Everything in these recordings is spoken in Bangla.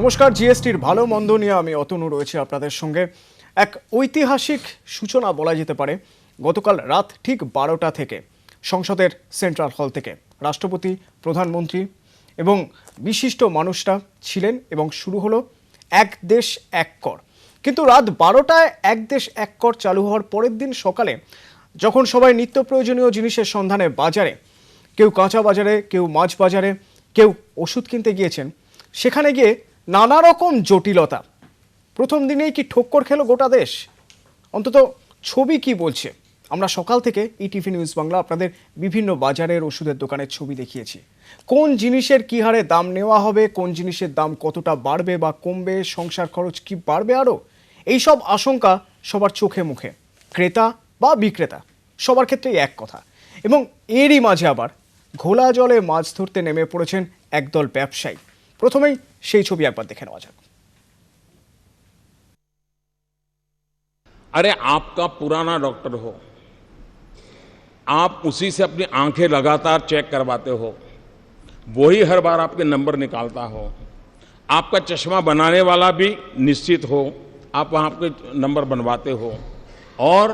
নমস্কার, জিএসটির ভালো মন্দ নিয়ে আমি অতনু রয়েছে আপনাদের সঙ্গে। এক ঐতিহাসিক সূচনা বলা যেতে পারে। গতকাল রাত ঠিক 12টা থেকে সংসদের সেন্ট্রাল হল থেকে রাষ্ট্রপতি, প্রধানমন্ত্রী এবং বিশিষ্ট মানুষরা ছিলেন এবং শুরু হলো এক দেশ এক কর। কিন্তু রাত 12টায় এক দেশ এক কর চালু হওয়ার পরের দিন সকালে যখন সবাই নিত্য প্রয়োজনীয় জিনিসের সন্ধানে বাজারে, কেউ কাঁচা বাজারে, কেউ মাছ বাজারে, কেউ ওষুধ কিনতে গিয়েছেন, সেখানে গিয়ে নানা রকম জটিলতা। প্রথম দিনেই কি ঠক্কর খেলো গোটা দেশ? অন্তত ছবি কি বলছে? আমরা সকাল থেকে ইটিভি নিউজ বাংলা আপনাদের বিভিন্ন বাজারের, ওষুধের দোকানের ছবি দেখিয়েছি। কোন জিনিসের কী হারে দাম নেওয়া হবে, কোন জিনিসের দাম কতটা বাড়বে বা কমবে, সংসার খরচ কি বাড়বে আরও, এইসব আশঙ্কা সবার চোখে মুখে। ক্রেতা বা বিক্রেতা সবার ক্ষেত্রেই এক কথা। এবং এরই মাঝে আবার ঘোলা জলে মাছ ধরতে নেমে পড়েছেন একদল ব্যবসায়ী। প্রথমেই সেই ছবি একবার দেখে নেওয়া যাক। अरे आपका पुराना डॉक्टर हो, आप उसी से अपनी आंखें लगातार चेक करवाते हो, वही हर बार आपके नंबर निकालता हो, आपका चश्मा बनाने वाला भी निश्चित हो, आप वहाँ आपके नंबर बनवाते हो, और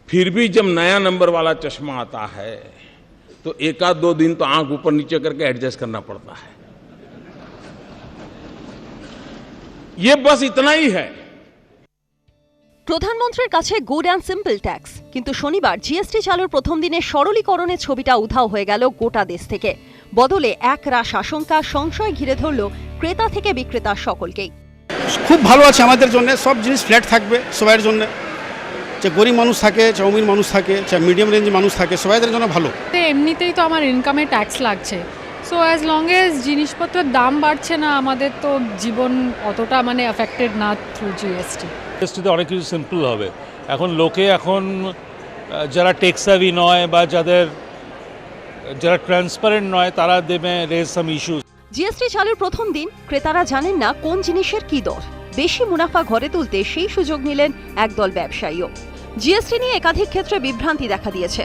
फिर भी जब नया नंबर वाला चश्मा आता है तो एक आध दो दिन तो आंख ऊपर नीचे करके एडजस्ट करना पड़ता है। ये बस इतना ही है। প্রধানমন্ত্রীর কাছে গুড অ্যান্ড সিম্পল ট্যাক্স, কিন্তু শনিবার জিএসটি চালুর প্রথম দিনে সরলীকরণের ছবিটা উধাও হয়ে গেল গোটা দেশ থেকে। বদলে এক রাশ আশঙ্কা, সংশয় ঘিরে ধরল ক্রেতা থেকে বিক্রেতা সকলকেই। খুব ভালো আছে আমাদের জন্য, সব জিনিস ফ্ল্যাট থাকবে সবার জন্য, যে গরিব মানুষ থাকে, চাউমিন মানুষ থাকে, মিডিয়াম রেঞ্জ মানুষ থাকে, সবাইদের জন্য ভালো। এমনিতেই তো আমার ইনকামে ট্যাক্স লাগছে, সো অ্যাজ লং এজ জিনিসপত্রের দাম বাড়ছে না, আমাদের তো জীবন অতটা এফেক্টেড না থ্রু জিএসটি। জিএসটিতে অনেক কিছু সিম্পল হবে। এখন লোকে যারা টেক্সাভি নয় বা যারা ট্রান্সপারেন্ট নয়, তারা দেবে রেজ সাম ইস্যুস। জিএসটি চালুর প্রথম দিন ক্রেতারা জানেন না কোন জিনিসের কি দর। বেশি মুনাফা ঘরে তুলতে সেই সুযোগ নিলেন একদল ব্যবসায়ীও। জিএসটি নিয়ে একাধিক ক্ষেত্রে বিভ্রান্তি দেখা দিয়েছে।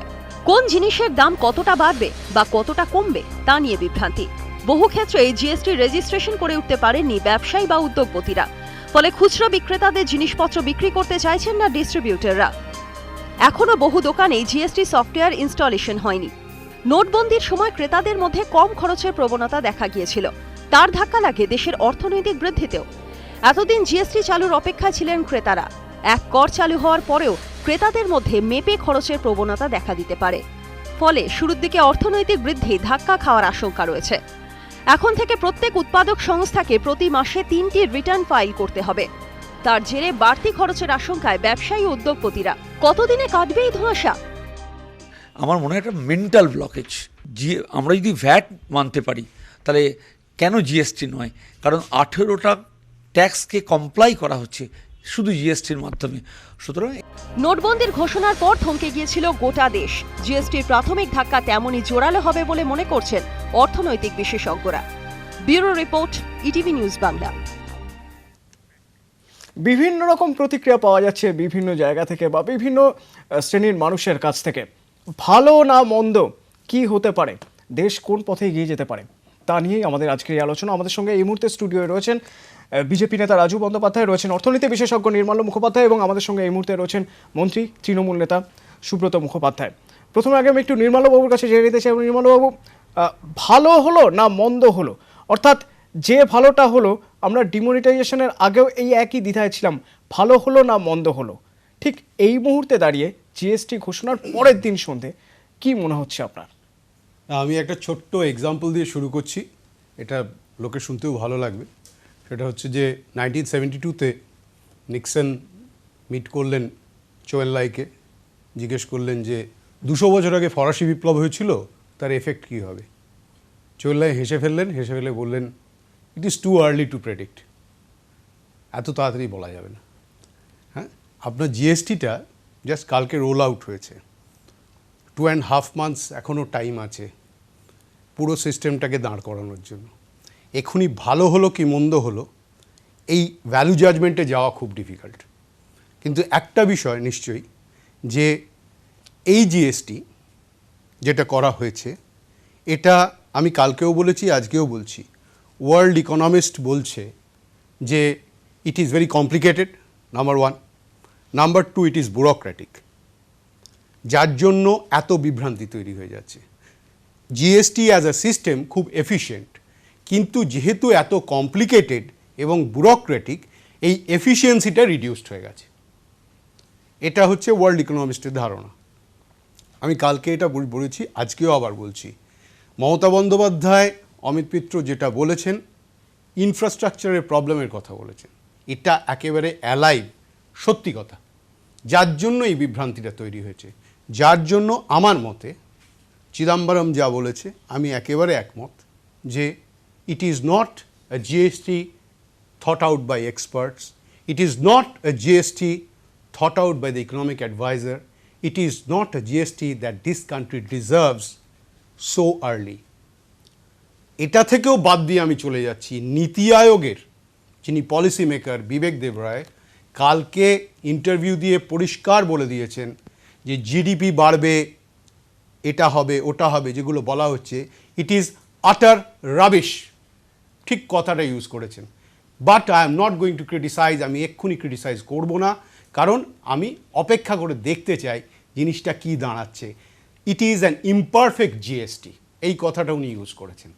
কোন জিনিসের দাম কতটা বাড়বে বা কতটা কমবে তা নিয়ে বিভ্রান্তি। বহু ক্ষেত্রে জিএসটি রেজিস্ট্রেশন করে উঠতে পারেননি ব্যবসায়ী বা উদ্যোগপতিরা। ফলে খুচরা বিক্রেতাদের জিনিসপত্র বিক্রি করতে চাইছেন না ডিস্ট্রিবিউটররা। এখনো বহু দোকানে জিএসটি সফটওয়্যার ইনস্টলেশন হয়নি। নোটবন্দির সময় ক্রেতাদের মধ্যে কম খরচের প্রবণতা দেখা গিয়েছিল। তার ধাক্কা লাগে দেশের অর্থনৈতিক বৃদ্ধিতেও। এতদিন জিএসটি চালুর অপেক্ষায় ছিলেন ক্রেতারা। এক কর চালু হওয়ার পরেও ক্রেতাদের মধ্যে মেপে খরচের প্রবণতা দেখা দিতে পারে। ফলে শুরুর দিকে অর্থনৈতিক বৃদ্ধি ধাক্কা খাওয়ার আশঙ্কা রয়েছে। এখন থেকে প্রত্যেক উৎপাদক সংস্থাকে প্রতি মাসে 3টি রিটার্ন ফাইল করতে হবে। তার জেরে বাড়তি খরচের আশঙ্কায় ব্যবসায়ী উদ্যোগপতিরা। কতদিনে কাটবে এই ধোঁয়াশা? আমার মনে হয় একটা মেন্টাল ব্লকেজ। আমরা যদি ভ্যাট মানতে পারি তাহলে কেন জিএসটি নয়? কারণ 18টা ট্যাক্সকে কমপ্লাই করা হচ্ছে শুধু জিএসটির মাধ্যমে। সুতরাং নোটবন্দির ঘোষণার পর থমকে গিয়েছিল গোটা দেশ। জিএসটির প্রাথমিক ধাক্কা তেমনই জোরালো হবে বলে মনে করছেন অর্থনৈতিক বিশেষজ্ঞরা। Bureau report, ETV news Bangla. বিভিন্ন রকম প্রতিক্রিয়া পাওয়া যাচ্ছে বিভিন্ন জায়গা থেকে বা বিভিন্ন শ্রেণীর মানুষের কাছ থেকে। ভালো না মন্দ কি হতে পারে, দেশ কোন পথে এগিয়ে যেতে পারে, তা নিয়েই আমাদের আজকের এই আলোচনা। আমাদের সঙ্গে এই মুহূর্তে স্টুডিওয়ে রয়েছেন বিজেপি নেতা রাজু বন্দ্যোপাধ্যায়, রয়েছেন অর্থনীতি বিশেষজ্ঞ নির্মল মুখোপাধ্যায় এবং আমাদের সঙ্গে এই মুহূর্তে রয়েছেন মন্ত্রী, তৃণমূল নেতা সুব্রত মুখোপাধ্যায়। প্রথমে আগে আমি একটু নির্মলবাবুর কাছে জেনে নিতে চাই। নির্মলবাবু, ভালো হলো না মন্দ হলো? অর্থাৎ যে ভালোটা হলো, আমরা ডিমনিটাইজেশনের আগেও এই একই দ্বিধায় ছিলাম, ভালো হলো না মন্দ হলো। ঠিক এই মুহূর্তে দাঁড়িয়ে জিএসটি ঘোষণার পরের দিন সন্ধে কি মনে হচ্ছে আপনার? আমি একটা ছোট্ট এক্সাম্পল দিয়ে শুরু করছি, এটা লোকে শুনতেও ভালো লাগবে। সেটা হচ্ছে যে 1972-তে নিক্সন মিট করলেন চোয়েনলাইকে, জিজ্ঞেস করলেন যে 200 বছর আগে ফরাসি বিপ্লব হয়েছিল, তার এফেক্ট কী হবে। চোয়েনলাই হেসে ফেলে বললেন, it is too early to predict, এত তাড়াতাড়ি বলা যাবে না। হ্যাঁ, আপনার জিএসটিটা জাস্ট কালকে রোল আউট হয়েছে, 2.5 মান্থস এখনও টাইম আছে পুরো সিস্টেমটাকে দাঁড় করানোর জন্য। এখনই ভালো হলো কি মন্দ হলো এই ভ্যালু জাজমেন্টে যাওয়া খুব ডিফিকাল্ট। কিন্তু একটা বিষয় নিশ্চয়ই, যে এই জিএসটি যেটা করা হয়েছে, এটা আমি কালকেও বলেছি, আজকেও বলছি, ওয়ার্ল্ড ইকোনমিস্ট বলছে যে it is very complicated, number one. Number two, it is bureaucratic, যার জন্য এত বিভ্রান্তি তৈরি হয়ে যাচ্ছে। জিএসটি অ্যাজ আ সিস্টেম খুব এফিশিয়েন্ট, কিন্তু যেহেতু এত কমপ্লিকেটেড এবং ব্যুরোক্রেটিক, এই এফিসিয়েন্সিটা রিডিউসড হয়ে গেছে। এটা হচ্ছে ওয়ার্ল্ড ইকোনমিস্টের ধারণা। আমি কালকে এটা বলেছি, আজকেও আবার বলছি, মমতা বন্দ্যোপাধ্যায়, অমিত মিত্র যেটা বলেছেন, ইনফ্রাস্ট্রাকচারের প্রবলেমের কথা বলেছেন, এটা একেবারে অ্যালাইভ সত্যি কথা, যার জন্য এই বিভ্রান্তিটা তৈরি হয়েছে। যার জন্য আমার মতে চিদম্বরম যা বলেছে আমি একেবারে একমত, যে it is not a GST thought out by experts, it is not a GST thought out by the economic advisor, it is not a GST that this country deserves so early. এটা থেকেও বাদ দিয়ে আমি চলে যাচ্ছি নীতি আয়োগের যিনি পলিসি মেকার বিবেক দেবরায় কালকে ইন্টারভিউ দিয়ে পরিষ্কার বলে দিয়েছেন যে জিডিপি বাড়বে, এটা হবে ওটা হবে, যেগুলো বলা হচ্ছে ইট ইজ আটার রাবিশ, ঠিক কথাটা ইউজ করেছেন। But I am not going to criticize, আমি এক্ষুনি ক্রিটিসাইজ করব না, কারণ আমি অপেক্ষা করে দেখতে চাই জিনিসটা কি দাঁড়াচ্ছে। It is an imperfect GST, এই কথাটা উনি ইউজ করেছেন।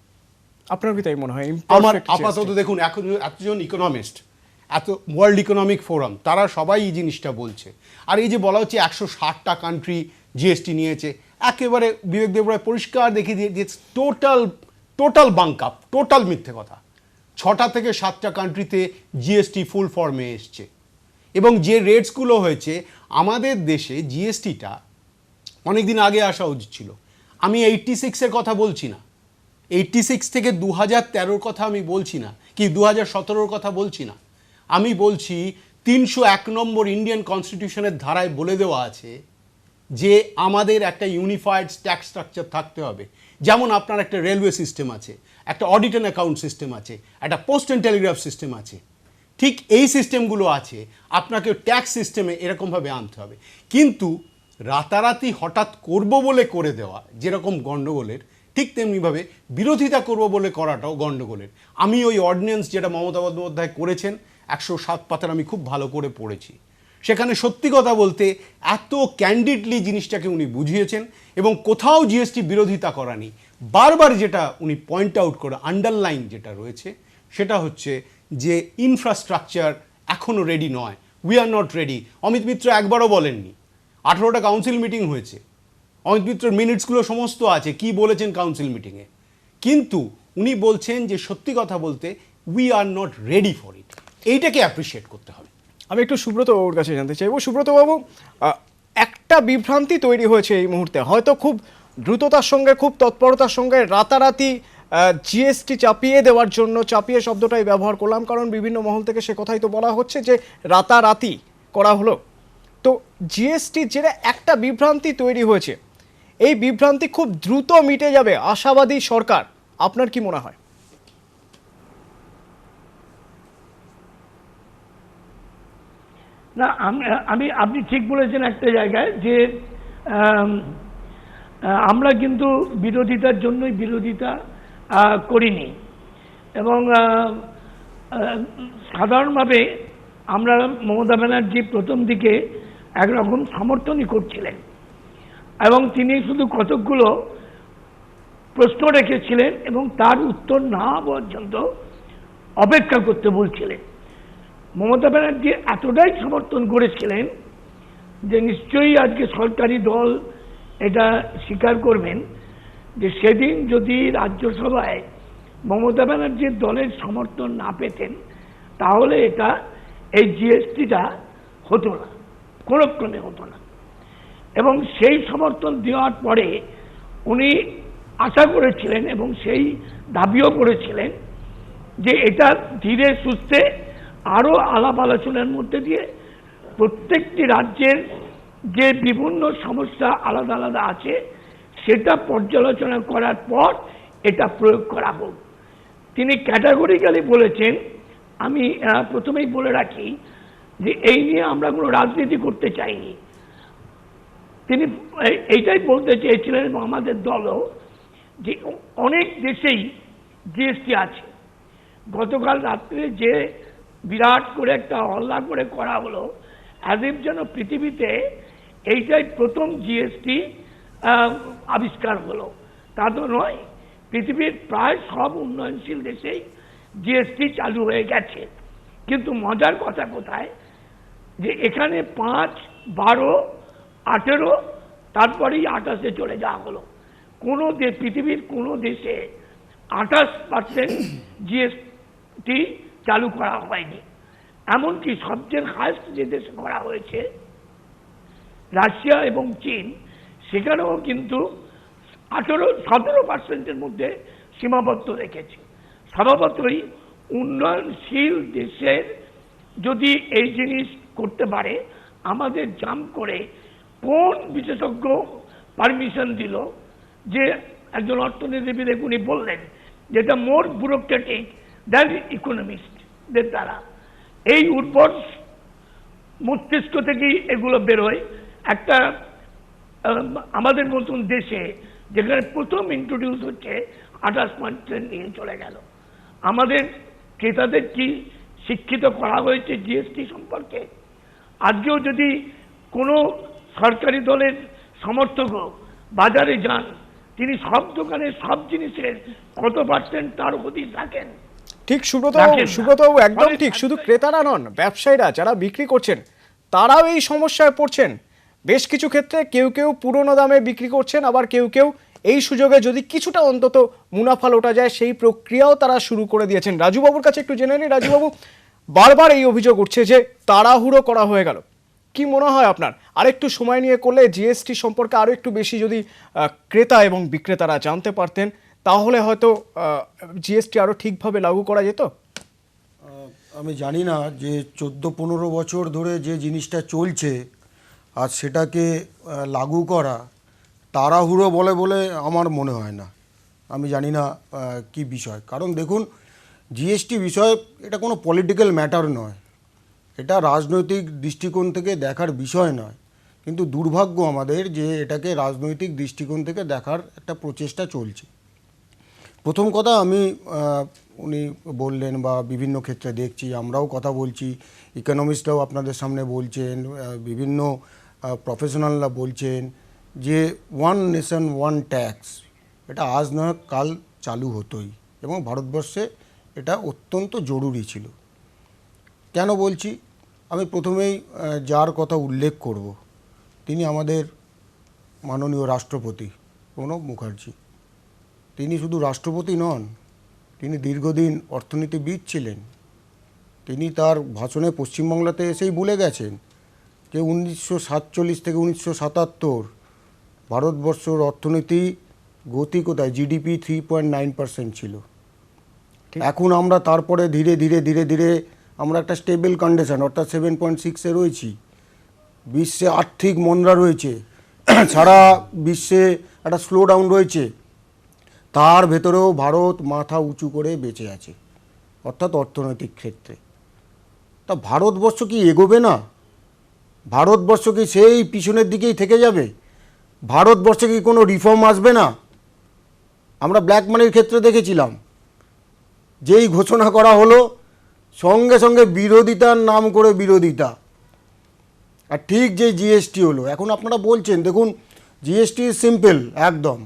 আপনার কি তাই মনে হয়? আমার imperfect আপাতত GST? দেখুন, এতজন ইকোনমিস্ট, এত ওয়ার্ল্ড ইকোনমিক ফোরাম, তারা সবাই এই জিনিসটা বলছে। আর এই যে বলা হচ্ছে 160টা কান্ট্রি জিএসটি নিয়েছে, একেবারে বিবেক দেবরায় পরিষ্কার দেখিয়ে দিয়ে টোটাল বাঙ্ক-আপ, টোটাল মিথ্যে কথা। 6টা থেকে 7টা কান্ট্রিতে জিএসটি ফুল ফর্মে এসছে, এবং যে রেটসগুলো হয়েছে আমাদের দেশে জিএসটিটা অনেক দিন আগে আসা উচিত ছিল। আমি 86-এর কথা বলছি না, 86 থেকে 2013-র কথা আমি বলছি না, কি 2017-র কথা বলছি না, আমি বলছি 301 নম্বর ইন্ডিয়ান কনস্টিটিউশনের ধারায় বলে দেওয়া আছে যে আমাদের একটা ইউনিফাইড ট্যাক্স স্ট্রাকচার থাকতে হবে। যেমন আপনার একটা রেলওয়ে সিস্টেম আছে, একটা অডিট অ্যান্ড অ্যাকাউন্ট সিস্টেম আছে, একটা পোস্ট অ্যান্ড টেলিগ্রাফ সিস্টেম আছে, ঠিক এই সিস্টেমগুলো আছে, আপনাকে ট্যাক্স সিস্টেমে এরকমভাবে আনতে হবে। কিন্তু রাতারাতি হঠাৎ করব বলে করে দেওয়া যেরকম গণ্ডগোলের, ঠিক তেমনিভাবে বিরোধিতা করব বলে করাটাও গণ্ডগোলের। আমি ওই অর্ডিন্যান্স যেটা মমতা বন্দ্যোপাধ্যায় করেছেন 107 পাতার আমি খুব ভালো করে পড়েছি, সেখানে সত্যি কথা বলতে এত ক্যান্ডিডলি জিনিসটাকে উনি বুঝিয়েছেন, এবং কোথাও জিএসটি বিরোধিতা করানি। বারবার যেটা উনি পয়েন্ট আউট করে আন্ডারলাইন যেটা রয়েছে সেটা হচ্ছে যে ইনফ্রাস্ট্রাকচার এখনও রেডি নয়, we are not ready. Amit Mitra একবারও বলেননি। 18টা কাউন্সিল মিটিং হয়েছে, অমিত মিত্রের মিনিটসগুলো সমস্ত আছে কি বলেছেন কাউন্সিল মিটিংয়ে, কিন্তু উনি বলছেন যে সত্যি কথা বলতে we are not ready for it. এইটাকে অ্যাপ্রিসিয়েট করতে হবে। আমি একটু সুব্রত বাবুর কাছে জানতে চাইবো। সুব্রত বাবু, একটা বিভ্রান্তি তৈরি হয়েছে এই মুহূর্তে, হয়তো খুব দ্রুততার সঙ্গে খুব তৎপরতার সঙ্গে রাতারাতি জিএসটি চাপিয়ে দেওয়ার জন্য, চাপিয়ে শব্দটাই ব্যবহার করলাম কারণ বিভিন্ন মহল থেকে সে কথাই তো বলা হচ্ছে যে রাতারাতি করা হলো। তো জিএসটি যেটা একটা বিভ্রান্তি তৈরি হয়েছে, এই বিভ্রান্তি খুব দ্রুত মিটে যাবে আশাবাদী সরকার, আপনার কি মনে হয়? না, আপনি ঠিক বলেছেন একটা জায়গায় যে আমরা কিন্তু বিরোধিতার জন্যই বিরোধিতা করিনি, এবং সাধারণভাবে আমরা মমতা ব্যানার্জি প্রথম দিকে একরকম সমর্থনই করছিলেন, এবং তিনি শুধু কতকগুলো প্রশ্ন রেখেছিলেন এবং তার উত্তর না পর্যন্ত অপেক্ষা করতে বলছিলেন। মমতা ব্যানার্জি এতটাই সমর্থন করেছিলেন যে নিশ্চয়ই আজকে সরকারি দল এটা স্বীকার করবেন যে সেদিন যদি রাজ্যসভায় মমতা ব্যানার্জির দলের সমর্থন না পেতেন তাহলে এই জিএসটিটা হতো না, কোনো ক্রমে হতো না। এবং সেই সমর্থন দেওয়ার পরে উনি আশা করেছিলেন এবং সেই দাবিও করেছিলেন যে এটা ধীরে সুস্থে আরও আলাপ আলোচনার মধ্যে দিয়ে প্রত্যেকটি রাজ্যের যে বিভিন্ন সমস্যা আলাদা আলাদা আছে সেটা পর্যালোচনা করার পর এটা প্রয়োগ করা হোক। তিনি ক্যাটাগরিক্যালি বলেছেন, আমি প্রথমেই বলে রাখি যে এই নিয়ে আমরা কোনো রাজনীতি করতে চাইনি। তিনি এইটাই বলতে চেয়েছিলেন এবং আমাদের দলও যে অনেক দেশেই জিএসটি আছে গতকাল রাত্রে যে বিরাট করে একটা হল্লা করে করা হলো, অ্যাজ ইফ যেন পৃথিবীতে এইটাই প্রথম জিএসটি আবিষ্কার হলো। তা তো নয়, পৃথিবীর প্রায় সব উন্নয়নশীল দেশেই জিএসটি চালু হয়ে গেছে। কিন্তু মজার কথা কোথায়, যে এখানে 5, 12, 18 তারপরেই 28-এ চলে যাওয়া হলো। পৃথিবীর কোনো দেশে 28% জিএসটি চালু করা হয়নি। এমনকি সবচেয়ে হাইস্ট যে দেশে করা হয়েছে রাশিয়া এবং চীন, সেখানেও কিন্তু 17% মধ্যে সীমাবদ্ধ রেখেছে। স্বভাবতই উন্নয়নশীল দেশের যদি এই জিনিস করতে পারে, আমাদের জাম্প করে কোন বিশেষজ্ঞ পারমিশন দিল যে একজন অর্থনীতিবিদ উনি বললেন যেটা মোর ব্যুরোক্রেটিক দ্যান ইকোনমিস্টদের দ্বারা। এই উর্বর মস্তিষ্ক থেকেই এগুলো বেরোয়। একটা আমাদের মতন দেশে যেখানে প্রথম ইন্ট্রোডিউস হচ্ছে 28% নিয়ে চলে গেল। আমাদের ক্রেতাদের কি শিক্ষিত করা হয়েছে জিএসটি সম্পর্কে? আজকেও যদি কোনো সরকারি দলের সমর্থকও বাজারে যান, তিনি সব দোকানে সব জিনিসের কত পার্সেন্ট তার হদিস রাখেন। ঠিক সুব্রত রাখেন না। সুব্রত একদম মানে ঠিক। শুধু ক্রেতারা নন, ব্যবসায়ীরা যারা বিক্রি করছেন তারাও এই সমস্যায় পড়ছেন। বেশ কিছু ক্ষেত্রে কেউ কেউ পুরনো দামে বিক্রি করছেন, আবার কেউ কেউ এই সুযোগে যদি কিছুটা অন্তত মুনাফা লোটা যায় সেই প্রক্রিয়াও তারা শুরু করে দিয়েছেন। রাজুবাবুর কাছে একটু জেনে নিই। রাজুবাবু, বারবার এই অভিযোগ উঠছে যে তাড়াহুড়ো করা হয়ে গেল। কি মনে হয় আপনার, আরেকটু সময় নিয়ে করলে জিএসটি সম্পর্কে আরও একটু বেশি যদি ক্রেতা এবং বিক্রেতারা জানতে পারতেন, তাহলে হয়তো জিএসটি আরও ঠিকভাবে লাগু করা যেত? আমি জানি না যে 14-15 বছর ধরে যে জিনিসটা চলছে আর সেটাকে লাগু করা তাড়াহুড়ো বলে আমার মনে হয় না। আমি জানি না কি বিষয়। কারণ দেখুন, জিএসটি বিষয় এটা কোনো পলিটিক্যাল ম্যাটার নয়, এটা রাজনৈতিক দৃষ্টিকোণ থেকে দেখার বিষয় নয়। কিন্তু দুর্ভাগ্য আমাদের যে এটাকে রাজনৈতিক দৃষ্টিকোণ থেকে দেখার একটা প্রচেষ্টা চলছে। প্রথম কথা, আমি উনি বললেন বা বিভিন্ন ক্ষেত্রে দেখছি, আমরাও কথা বলছি, ইকোনমিস্টরাও আপনাদের সামনে বলছেন, বিভিন্ন প্রফেশনালরা বলছেন যে ওয়ান নেশন ওয়ান ট্যাক্স এটা আজ নয় কাল চালু হতোই, এবং ভারতবর্ষে এটা অত্যন্ত জরুরি ছিল। কেন বলছি, আমি প্রথমেই যার কথা উল্লেখ করব তিনি আমাদের মাননীয় রাষ্ট্রপতি প্রণব মুখার্জি। তিনি শুধু রাষ্ট্রপতি নন, তিনি দীর্ঘদিন অর্থনীতিবিদ ছিলেন। তিনি তার ভাষণে পশ্চিমবাংলাতে এসেই বলে গেছেন যে 1947 থেকে 1977 ভারতবর্ষর অর্থনীতি গতি কোথায়, জিডিপি 3.9% ছিল। এখন আমরা তারপরে ধীরে ধীরে ধীরে ধীরে আমরা একটা স্টেবল কন্ডিশন অর্থাৎ 7.6-এ রয়েছি। বিশ্বে আর্থিক মন্দা রয়েছে, সারা বিশ্বে একটা স্লো ডাউন রয়েছে, তার ভেতরেও ভারত মাথা উঁচু করে বেঁচে আছে, অর্থাৎ অর্থনৈতিক ক্ষেত্রে। তা ভারতবর্ষ কি এগোবে না? ভারতবর্ষ কি সেই পিছনের দিকেই থেকে যাবে? ভারতবর্ষে কি কোনো রিফর্ম আসবে না? আমরা ব্ল্যাক মানির ক্ষেত্রে দেখেছিলাম, যেই ঘোষণা করা হলো সঙ্গে সঙ্গে বিরোধিতার নাম করে বিরোধিতা। আর ঠিক যে জিএসটি হলো, এখন আপনারা বলছেন দেখুন জিএসটি সিম্পল, একদম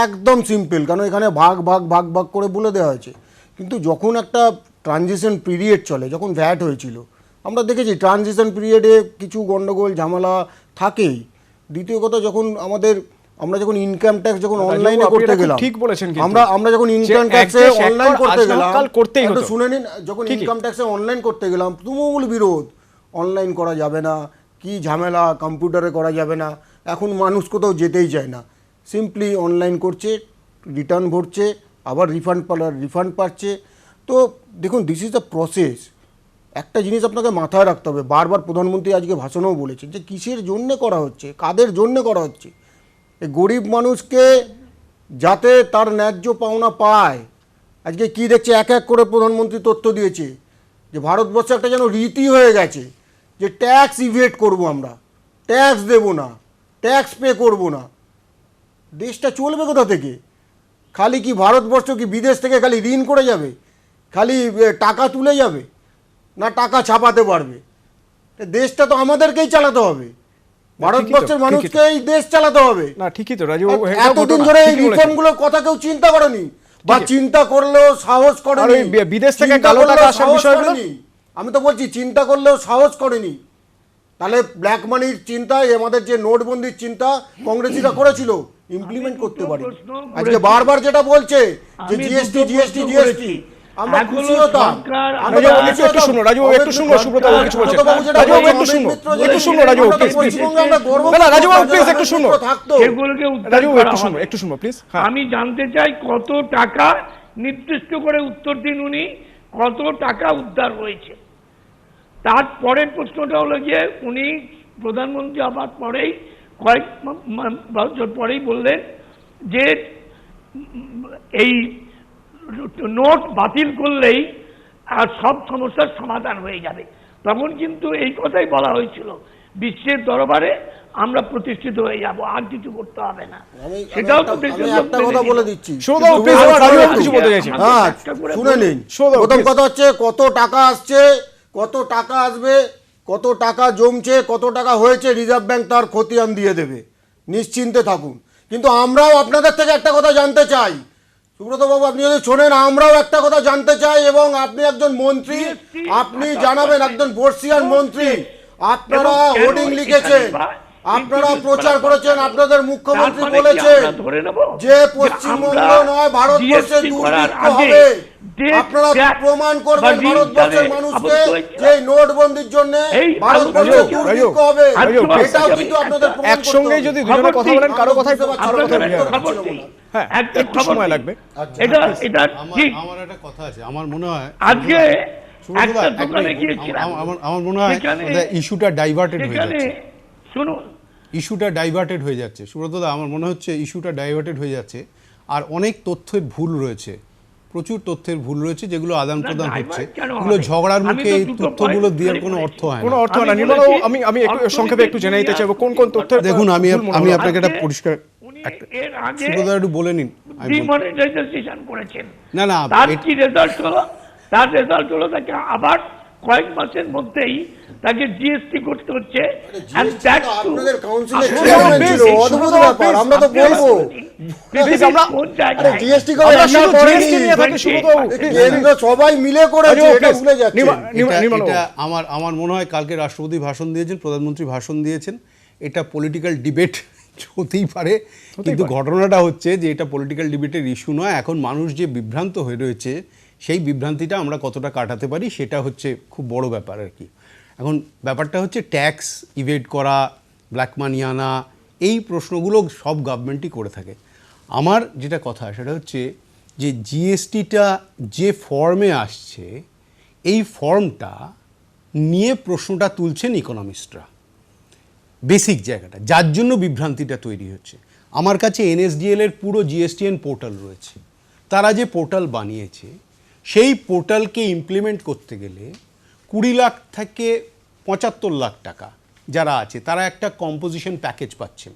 একদম সিম্পল, কারণ এখানে ভাগ ভাগ ভাগ ভাগ করে বলে দেওয়া হয়েছে। কিন্তু যখন একটা ট্রানজিশন পিরিয়ড চলে, যখন ভ্যাট হয়েছিল, আমরা দেখেছি ট্রানজিশন পিরিয়ডে কিছু গণ্ডগোল ঝামেলা থাকেই। দ্বিতীয় কথা, যখন আমরা যখন ইনকাম ট্যাক্স যখন অনলাইনে করতে গেলাম, ঠিক বলেছেন, আমরা যখন ইনকাম ট্যাক্সে অনলাইন করতে গেলাম, করতেই হতো, শুনে নিন, যখন ইনকাম ট্যাক্সে অনলাইন করতে গেলাম তুমুল বিরোধ, অনলাইন করা যাবে না, কি ঝামেলা, কম্পিউটারে করা যাবে না। এখন মানুষ কোথাও যেতেই চায় না, সিম্পলি অনলাইন করছে, রিটার্ন ভরছে, আবার রিফান্ড পাচ্ছে। তো দেখুন, দিস ইজ দ্য প্রসেস। একটা জিনিস আপনাকে মাথায় রাখতে হবে, বারবার প্রধানমন্ত্রী আজকে ভাষণেও বলেছেন যে কিসের জন্যে করা হচ্ছে, কাদের জন্যে করা হচ্ছে। এই গরিব মানুষকে যাতে তার ন্যায্য পাওনা পায়। আজকে কি দেখছে, এক এক করে প্রধানমন্ত্রী তথ্য দিয়েছে যে ভারতবর্ষে একটা যেন রীতি হয়ে গেছে যে ট্যাক্স ইভেট করব, আমরা ট্যাক্স দেব না, ট্যাক্স পে করব না। দেশটা চলবে কোথা থেকে? খালি কি ভারতবর্ষ কি বিদেশ থেকে খালি ঋণ করে যাবে? খালি টাকা তুলে যাবে না টাকা ছাপাতে পারবে? দেশটা তো আমাদেরকেই চালাতে হবে, ভারতবর্ষের মানুষকে এই দেশ চালাতে হবে। না ঠিকই তো রাজু, এতদিন ধরে এই রিফর্মগুলোর কথা কেউ চিন্তা করেনি, বা চিন্তা করলেও সাহস করেনি। বিদেশ থেকে চিন্তা কালো টাকা করলেও আসার সাহস বিষয়গুলো করেনি। আমি তো বলছি চিন্তা করলেও সাহস করেনি। তাহলে ব্ল্যাক মানির চিন্তায় আমাদের যে নোটবন্দির চিন্তা কংগ্রেসীরা করেছিল, ইমপ্লিমেন্ট করতে পারি। আজকে বারবার যেটা বলছে যে জিএসটি জিএসটি জিএসটি, আমরা খুশি হতাম। একটু শুনো রাজু, একটু শুনো সুব্রত বাবু কিছু বলছেন। রাজু বাবু একটু শুনো, একটু শুনো রাজু বাবু প্লিজ প্লিজ। না রাজু বাবু প্লিজ একটু শুনো, সেগুলোকে উদ্ধার রাজু বাবু করা একটু শুনো, হবে। একটু শুনো প্লিজ। আমি জানতে চাই কত টাকা, নির্দিষ্ট করে উত্তর দিন উনি, কত টাকা উদ্ধার হয়েছে। তারপরের প্রশ্নটা হলো যে উনি প্রধানমন্ত্রী হবার পরেই কয়েক বছর পরেই বললেন যে এই নোট বাতিল করলেই আর সব সমস্যার সমাধান হয়ে যাবে। তখন কিন্তু এই কথাই বলা হয়েছিল, বিশ্বের দরবারে আমরা প্রতিষ্ঠিত হয়ে যাব, আর কিছু করতে হবে না। সেটাও তো একটা কথা বলে দিচ্ছি, শুনুন প্লিজ, রাজু বাবু কিছু বলতে চাইছেন। হ্যাঁ শুনে নিন। প্রথম কথা হচ্ছে কত টাকা আসছে, কত টাকা আসবে, কত টাকা জমছে, কত টাকা হয়েছে, রিজার্ভ ব্যাংক তার খতিয়ান দিয়ে দেবে, নিশ্চিন্তে থাকুন। কিন্তু আমরাও আপনাদের থেকে একটা কথা জানতে চাই, সুব্রত বাবু আপনি যদি শোনেন, আমরাও একটা কথা জানতে চাই, এবং আপনি একজন মন্ত্রী, আপনি জানাবেন, একজন বর্ষিয়ান মন্ত্রী, আপনারা হোর্ডিং লিখেছেন, আপনারা প্রচার করেছেন, আপনাদের মুখ্যমন্ত্রী বলেছেন যে পশ্চিমবঙ্গ নয় ভারতবর্ষে দুর্ভিক্ষ হবে। আপনারা প্রমাণ করবেন ভারতবর্ষের মানুষকে যে নোটবন্দির জন্য ভারতবর্ষে দুর্ভিক্ষ হবে, এটাও কিন্তু আপনাদের একসঙ্গে যদি দুজনে কথা বলেন, কারো কথাই হ্যাঁ একটু সময় লাগবে। আমার একটা কথা আছে, আমার মনে হয় আজকে একটা দোকানে গিয়েছিলাম, আমার মনে হয় ইস্যুটা ডাইভার্টেড হয়ে যাচ্ছে। শুনুন, ইস্যুটা ডাইভার্টেড হয়ে যাচ্ছে সুব্রতদা, আমার মনে হচ্ছে ইস্যুটা ডাইভার্টেড হয়ে যাচ্ছে। আর অনেক তথ্যের ভুল রয়েছে, প্রচুর তথ্যের ভুল রয়েছে, যেগুলো আদান প্রদান হচ্ছে, এগুলো ঝগড়ার মুখে এই তথ্যগুলো দেওয়ার কোনো অর্থ হয় না। কোনো অর্থ হয় না। নির্মলবাবু আমি একটু সংক্ষেপে একটু জেনে নিতে চাইবো কোন কোন তথ্য। দেখুন আমি আপনাকে একটা পরিষ্কার সুব্রতদা একটু বলে নিন। ডিমনিটাইজেশন করেছেন, না না, তার কি রেজাল্ট হলো? তার রেজাল্ট হলো তাকে আবার কয়েক মাসের মধ্যেই তাকে জিএসটি করতে হচ্ছে। আপনাদের কাউন্সিলের চেয়ারম্যান ছিল, অদ্ভুত ব্যাপার। আমরা তো বলবো জিএসটি করে সবাই মিলে করেছে, এটা ভুলে যাচ্ছে। আমার মনে হয় কালকে রাষ্ট্রপতি ভাষণ দিয়েছেন, প্রধানমন্ত্রী ভাষণ দিয়েছেন, এটা পলিটিক্যাল ডিবেট হতেই পারে, কিন্তু ঘটনাটা হচ্ছে যে এটা পলিটিক্যাল ডিবেটের ইস্যু নয়। এখন মানুষ যে বিভ্রান্ত হয়ে রয়েছে, সেই বিভ্রান্তিটা আমরা কতটা কাটাতে পারি সেটা হচ্ছে খুব বড় ব্যাপার আর কি। এখন ব্যাপারটা হচ্ছে ট্যাক্স ইভেড করা, ব্ল্যাক মানি আনা, এই প্রশ্নগুলো সব গভর্নমেন্টই করে থাকে। আমার যেটা কথা সেটা হচ্ছে যে জিএসটিটা যে ফর্মে আসছে, এই ফর্মটা নিয়ে প্রশ্নটা তুলছেন ইকোনমিস্টরা, বেসিক জায়গাটা, যার জন্য বিভ্রান্তিটা তৈরি হচ্ছে। আমার কাছে এনএসডিএল এর পুরো জিএসটিএন পোর্টাল রয়েছে। তারা যে পোর্টাল বানিয়েছে, সেই পোর্টালকে ইমপ্লিমেন্ট করতে গেলে 20 লাখ থেকে 75 লাখ টাকা যারা আছে তারা একটা কম্পোজিশন প্যাকেজ পাচ্ছেন।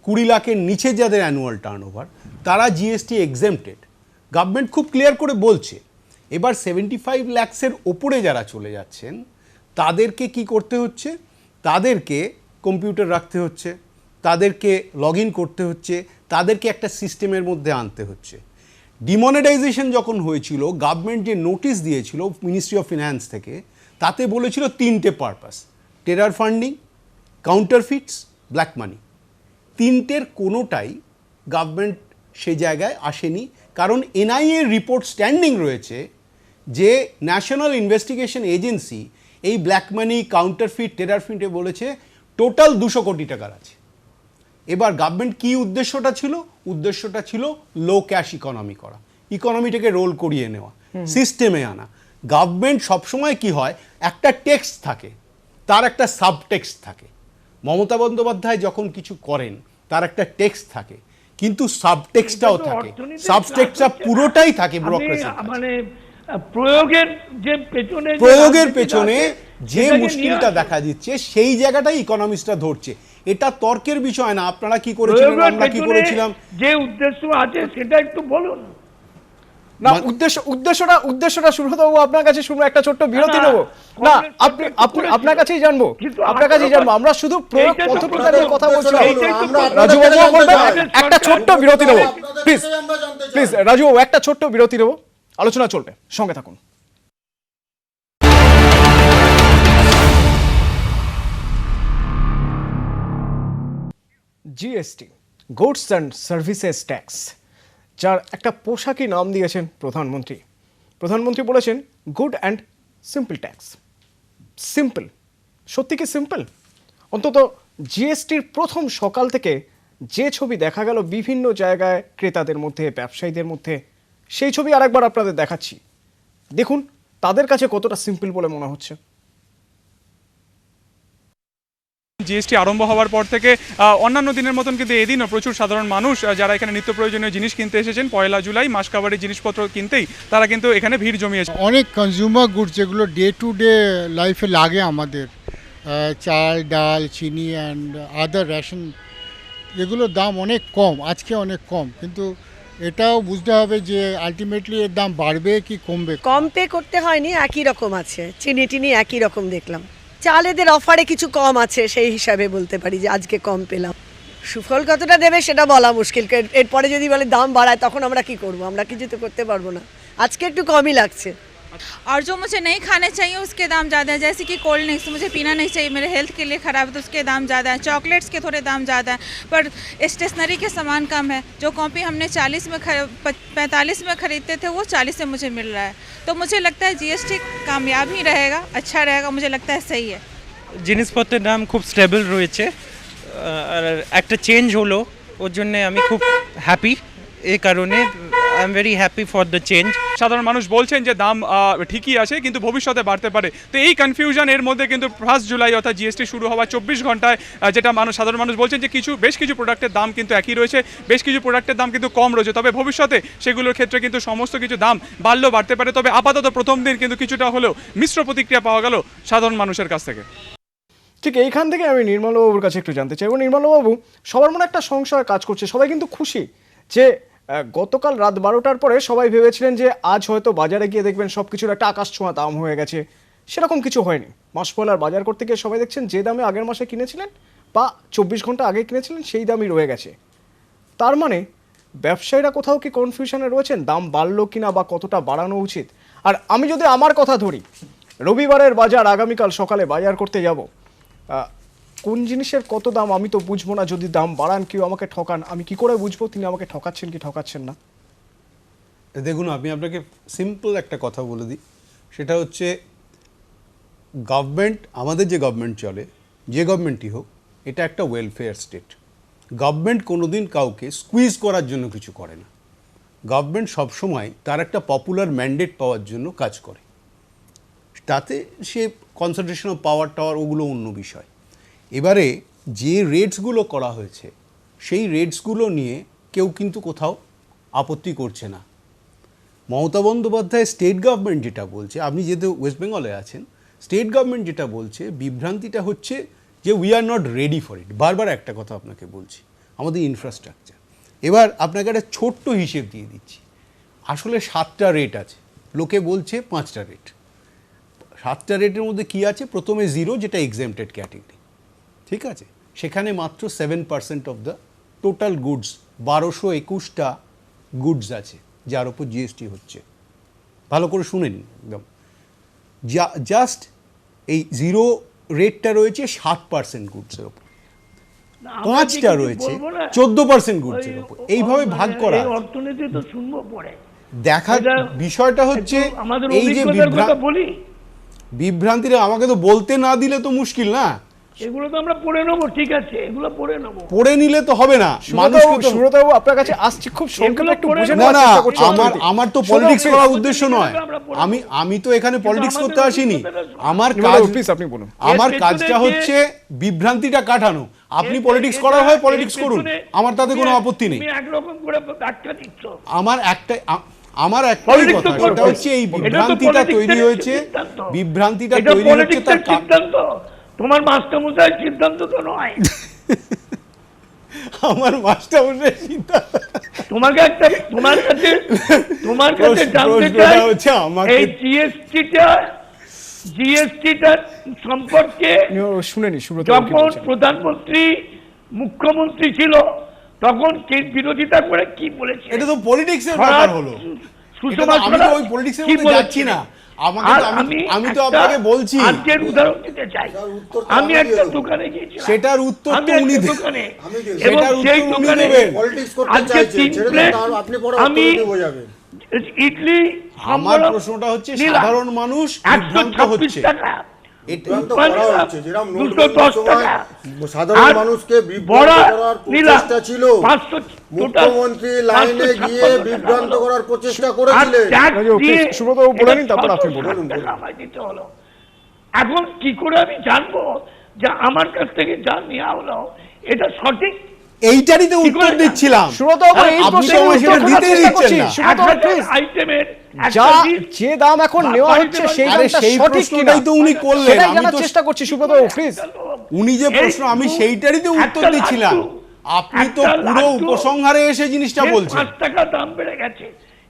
20 লাখের নিচে যাদের অ্যানুয়াল টার্নওভার, তারা জিএসটি এক্সেম্পটেড। গভর্নমেন্ট খুব ক্লিয়ার করে বলছে। এবার 75 লাখসের ওপরে যারা চলে যাচ্ছেন, তাদেরকে কি করতে হচ্ছে? তাদেরকে কম্পিউটার রাখতে হচ্ছে, তাদেরকে লগ ইন করতে হচ্ছে, তাদেরকে একটা সিস্টেমের মধ্যে আনতে হচ্ছে। ডিমনিটাইজেশন যখন হয়েছিল, গভর্নমেন্ট যে নোটিশ দিয়েছিল মিনিস্ট্রি অফ ফিনান্স থেকে, তাতে বলেছিল 3টে purpose: terror funding, কাউন্টারফিটস, black money. 3টের কোনোটাই গভর্নমেন্ট সে জায়গায় আসেনি, কারণ এনআইএর রিপোর্ট স্ট্যান্ডিং রয়েছে যে ন্যাশনাল ইনভেস্টিগেশন এজেন্সি এই ব্ল্যাক মানি, কাউন্টারফিট, টেরার ফিটে বলেছে টোটাল 200 কোটি টাকার আছে। এবার গভর্নমেন্ট কি উদ্দেশ্যটা ছিল? উদ্দেশ্যটা ছিল লো ক্যাশ ইকোনমি করা, ইকোনমিটাকে রোল করিয়ে নেওয়া, সিস্টেমে আনা। গভর্নমেন্ট সবসময় কি হয়, একটা টেক্সট থাকে, তার একটা সাবটেক্সট থাকে। মমতা বন্দ্যোপাধ্যায় যখন কিছু করেন, তার একটা টেক্সট থাকে, কিন্তু সাবটেক্সটটাও থাকে। সাবটেক্সটটা পুরোটাই থাকে ব্যুরোক্রেসি। মানে প্রয়োগের পেছনে যে মুশকিলটা দেখা দিচ্ছে, সেই জায়গাটাই ইকোনমিস্টরা ধরছে। এটা তর্কের বিষয় না, আপনারা কি করেছিলেন, আমরা কি করেছিলাম, যে উদ্দেশ্য আছে সেটা একটু বলুন। না, উদ্দেশ্যটা সুব্রতবাবু আপনার কাছে শুনবো, একটা ছোট্ট বিরতি নেব। না, আপনি আপনার কাছেই জানবো, আপনার কাছেই জানবো। আমরা শুধু প্রয়োগ পদ্ধতিটা নিয়ে কথা বলছিলাম। রাজুবাবু বলবেন, একটা ছোট্ট বিরতি নেব প্লিজ, প্লিজ রাজুবাবু, একটা ছোট্ট বিরতি নেব, আলোচনা চলবে, সঙ্গে থাকুন। GST, goods and services tax, যার একটা পোশাকি নাম দিয়েছেন প্রধানমন্ত্রী। প্রধানমন্ত্রী বলেছেন good and simple tax. Simple, সত্যি কি সিম্পল? অন্তত জিএসটির প্রথম সকাল থেকে যে ছবি দেখা গেল বিভিন্ন জায়গায় ক্রেতাদের মধ্যে, ব্যবসায়ীদের মধ্যে, সেই ছবি আরেকবার আপনাদের দেখাচ্ছি। দেখুন তাদের কাছে কতটা সিম্পল বলে মনে হচ্ছে। জিএসটি আরম্ভ হওয়ার পর থেকে অন্যান্য দিনের মতন কিন্তু এদিনও প্রচুর সাধারণ মানুষ যারা এখানে নিত্য প্রয়োজনীয় জিনিস কিনতে এসেছেন, 1 জুলাই মাসকাবারির জিনিসপত্র কিনতেই তারা কিন্তু এখানে ভিড় জমিয়েছে। অনেক কনজিউমার গুডস যেগুলো ডে টু ডে লাইফে লাগে আমাদের, চাল, ডাল, চিনি অ্যান্ড আদার রেশন, এগুলোর দাম অনেক কম, আজকে অনেক কম, কিন্তু এটাও বুঝতে হবে যে আলটিমেটলি এর দাম বাড়বে কি কমবে। কম পে করতে হয়নি, একই রকম আছে, চিনি টিনি একই রকম দেখলাম। চালেদের অফারে কিছু কম আছে, সেই হিসাবে বলতে পারি যে আজকে কম পেলাম। সুফল কতটা দেবে সেটা বলা মুশকিল, এরপরে যদি বলে দাম বাড়ায় তখন আমরা কি করব, আমরা কিছু তো করতে পারবো না। আজকে একটু কমই লাগছে। और जो मुझे नहीं खाने चाहिए उसके दाम ज़्यादा है, जैसे कि कोल्ड ड्रिंक्स मुझे पीना नहीं चाहिए, मेरे हेल्थ के लिए ख़राब है तो उसके दाम ज़्यादा है। चॉकलेट्स के थोड़े दाम ज़्यादा है, पर स्टेशनरी के सामान कम है। जो कॉपी हमने 45 में ख़रीदते थे वो 40 में मुझे मिल रहा है। तो मुझे लगता है जीएसटी कामयाब ही रहेगा, अच्छा रहेगा, मुझे लगता है सही है। জিনিসপত্রের দাম খুব স্টেবল রয়েছে, আর একটা চেঞ্জ হলো, ওর জন্য আমি খুব হ্যাপি। এই কারণে I am very happy for the change. সাধারণ মানুষ বলছেন যে দাম ঠিকই আছে কিন্তু ভবিষ্যতে বাড়তে পারে। তো এই কনফিউশন এর মধ্যে কিন্তু 1 জুলাই অর্থাৎ জিএসটি শুরু হওয়ার 24 ঘন্টায় যেটা সাধারণ মানুষ বলছেন যে বেশ কিছু প্রোডাক্টের দাম কিন্তু একই রয়েছে, বেশ কিছু প্রোডাক্টের দাম কিন্তু কম রয়েছে। তবে ভবিষ্যতে সেগুলোর ক্ষেত্রে কিন্তু সমস্ত কিছু দাম বাড়লেও বাড়তে পারে। তবে আপাতত প্রথম দিন কিন্তু কিছুটা হলেও মিশ্র প্রতিক্রিয়া পাওয়া গেল সাধারণ মানুষের কাছ থেকে। ঠিক এইখান থেকে আমি নির্মলবাবুর কাছে একটু জানতে চাইব। নির্মলবাবু, সবার মনে একটা সংশয় কাজ করছে, সবাই কিন্তু খুশি যে গতকাল রাত 12টার পরে সবাই ভেবেছিলেন যে আজ হয়তো বাজারে গিয়ে দেখবেন সব কিছুর একটা আকাশ ছোঁয়া দাম হয়ে গেছে। সেরকম কিছু হয়নি। মাস পয়লার বাজার করতে গিয়ে সবাই দেখছেন যে দামে আগের মাসে কিনেছিলেন বা 24 ঘন্টা আগে কিনেছিলেন সেই দামই রয়ে গেছে। তার মানে ব্যবসায়ীরা কোথাও কি কনফিউশনে রয়েছেন দাম বাড়লো কিনা বা কতটা বাড়ানো উচিত? আর আমি যদি আমার কথা ধরি, রবিবারের বাজার, আগামীকাল সকালে বাজার করতে যাব, কোন জিনিসের কত দাম আমি তো বুঝবো না। যদি দাম বাড়ান, কেউ আমাকে ঠকান, আমি কি করে বুঝবো তিনি আমাকে ঠকাচ্ছেন কি ঠকাচ্ছেন না? দেখুন, আমি আপনাকে সিম্পল একটা কথা বলে দিই, সেটা হচ্ছে গভর্নমেন্ট, আমাদের যে গভর্নমেন্ট চলে, যে গভর্নমেন্টই হোক, এটা একটা ওয়েলফেয়ার স্টেট। গভর্নমেন্ট কোনোদিন কাউকে স্কুইজ করার জন্য কিছু করে না। গভর্নমেন্ট সবসময় তার একটা পপুলার ম্যান্ডেট পাওয়ার জন্য কাজ করে। তাতে সে কনসেন্ট্রেশন অফ পাওয়ার টাওয়ার ওগুলো অন্য বিষয়। এবারে যে রেটসগুলো করা হয়েছে সেই রেটসগুলো নিয়ে কেউ কিন্তু কোথাও আপত্তি করছে না। মমতা বন্দ্যোপাধ্যায় স্টেট গভর্নমেন্ট যেটা বলছে, আপনি যেহেতু ওয়েস্ট বেঙ্গলে আছেন, স্টেট গভর্নমেন্ট যেটা বলছে, বিভ্রান্তিটা হচ্ছে যে we are not ready for it. বারবার একটা কথা আপনাকে বলছি, আমাদের ইনফ্রাস্ট্রাকচার। এবার আপনাকে একটা ছোট্ট হিসেব দিয়ে দিচ্ছি। আসলে 7টা রেট আছে, লোকে বলছে 5টা রেট। 7টা রেটের মধ্যে কি আছে? প্রথমে 0, যেটা এক্সেম্পটেড ক্যাটেগরি, ঠিক আছে? সেখানে মাত্র 7% অফ দ্য টোটাল গুডস, 1221টা গুডস আছে যার ওপর জিএসটি হচ্ছে। ভালো করে শুনে নিন একদম। জাস্ট এই 0 রেটটা রয়েছে 7% গুডসের ওপর, 5টা রয়েছে 14% গুডসের ওপর। এইভাবে ভাগ করা অর্থনীতি তো শুনবো পরে। দেখার বিষয়টা হচ্ছে এই যে বিভ্রান্তিটা আমাকে তো বলতে না দিলে তো মুশকিল না। এগুলো তো আমরা পড়ে নেবো, ঠিক আছে, এগুলো পড়ে নেবো। পড়ে নিলে তো হবে না। সুব্রতবাবু আপনার কাছে আসছি, খুব সংক্ষেপে একটু বুঝে না না, আমার তো পলিটিক্স করার উদ্দেশ্য নয়। আমি তো এখানে পলিটিক্স করতে আসিনি। আমার কাজ, প্লিজ আপনি বলুন। আমার কাজটা হচ্ছে বিভ্রান্তিটা কাটানো। আপনি পলিটিক্স করার হয় পলিটিক্স করুন, আমার তাতে কোনো আপত্তি নেই। তুমি একরকম করে ব্যাখ্যা দিচ্ছ। আমার একটাই কথা, সেটা হচ্ছে এই বিভ্রান্তিটা তৈরি হয়েছে, বিভ্রান্তিটা তৈরি হচ্ছে তার সিদ্ধান্ত। তোমার মাস্টারমশাইয়ের সিদ্ধান্ত তো নয়। আমার মাস্টারমশাই সিদ্ধান্ত। তোমার কাছে জানতে চাই হচ্ছে আমাকে এই জিএসটিটা সম্পর্কে শুনেনি যখন প্রধানমন্ত্রী মুখ্যমন্ত্রী ছিল তখন বিরোধিতা করে কি বলেছে? এটা তো পলিটিক্সের ব্যাপার হলো। আমি তো ওই পলিটিক্সের মধ্যে যাচ্ছি না। আমি তো আপনাকে বলছি আজকের উদাহরণ দিতে চাই। আমি একটা দোকানে গিয়েছিলাম, সেটার উত্তর তো উনি দোকানে এবং সেই দোকানে আমি ইডলি আমার প্রশ্নটা হচ্ছে সাধারণ মানুষ বিভ্রান্ত হচ্ছে। সাধারণ মানুষকে বিভ্রান্ত করার প্রচেষ্টা ছিল, মুখ্যমন্ত্রী লাইনে গিয়ে বিভ্রান্ত করার প্রচেষ্টা করেছিলেন। এখন কি করে আমি জানবো যে আমার কাছ থেকে যা নেওয়া হলো এটা সঠিক? এইটারই তো উত্তর দিচ্ছিলাম। আইটেমের যে দাম এখন নেওয়া হচ্ছে সেই দামটা সঠিক কিনা তো উনি করলেন, সেটাই আমি জানার তো চেষ্টা করছি সুব্রতবাবু প্লিজ। উনি যে প্রশ্ন আমি সেইটারই তো উত্তর দিচ্ছিলাম। আপনি তো পুরো উপসংহারে এসে জিনিসটা বলছেন। 5 টাকা দাম বেড়ে গেছে,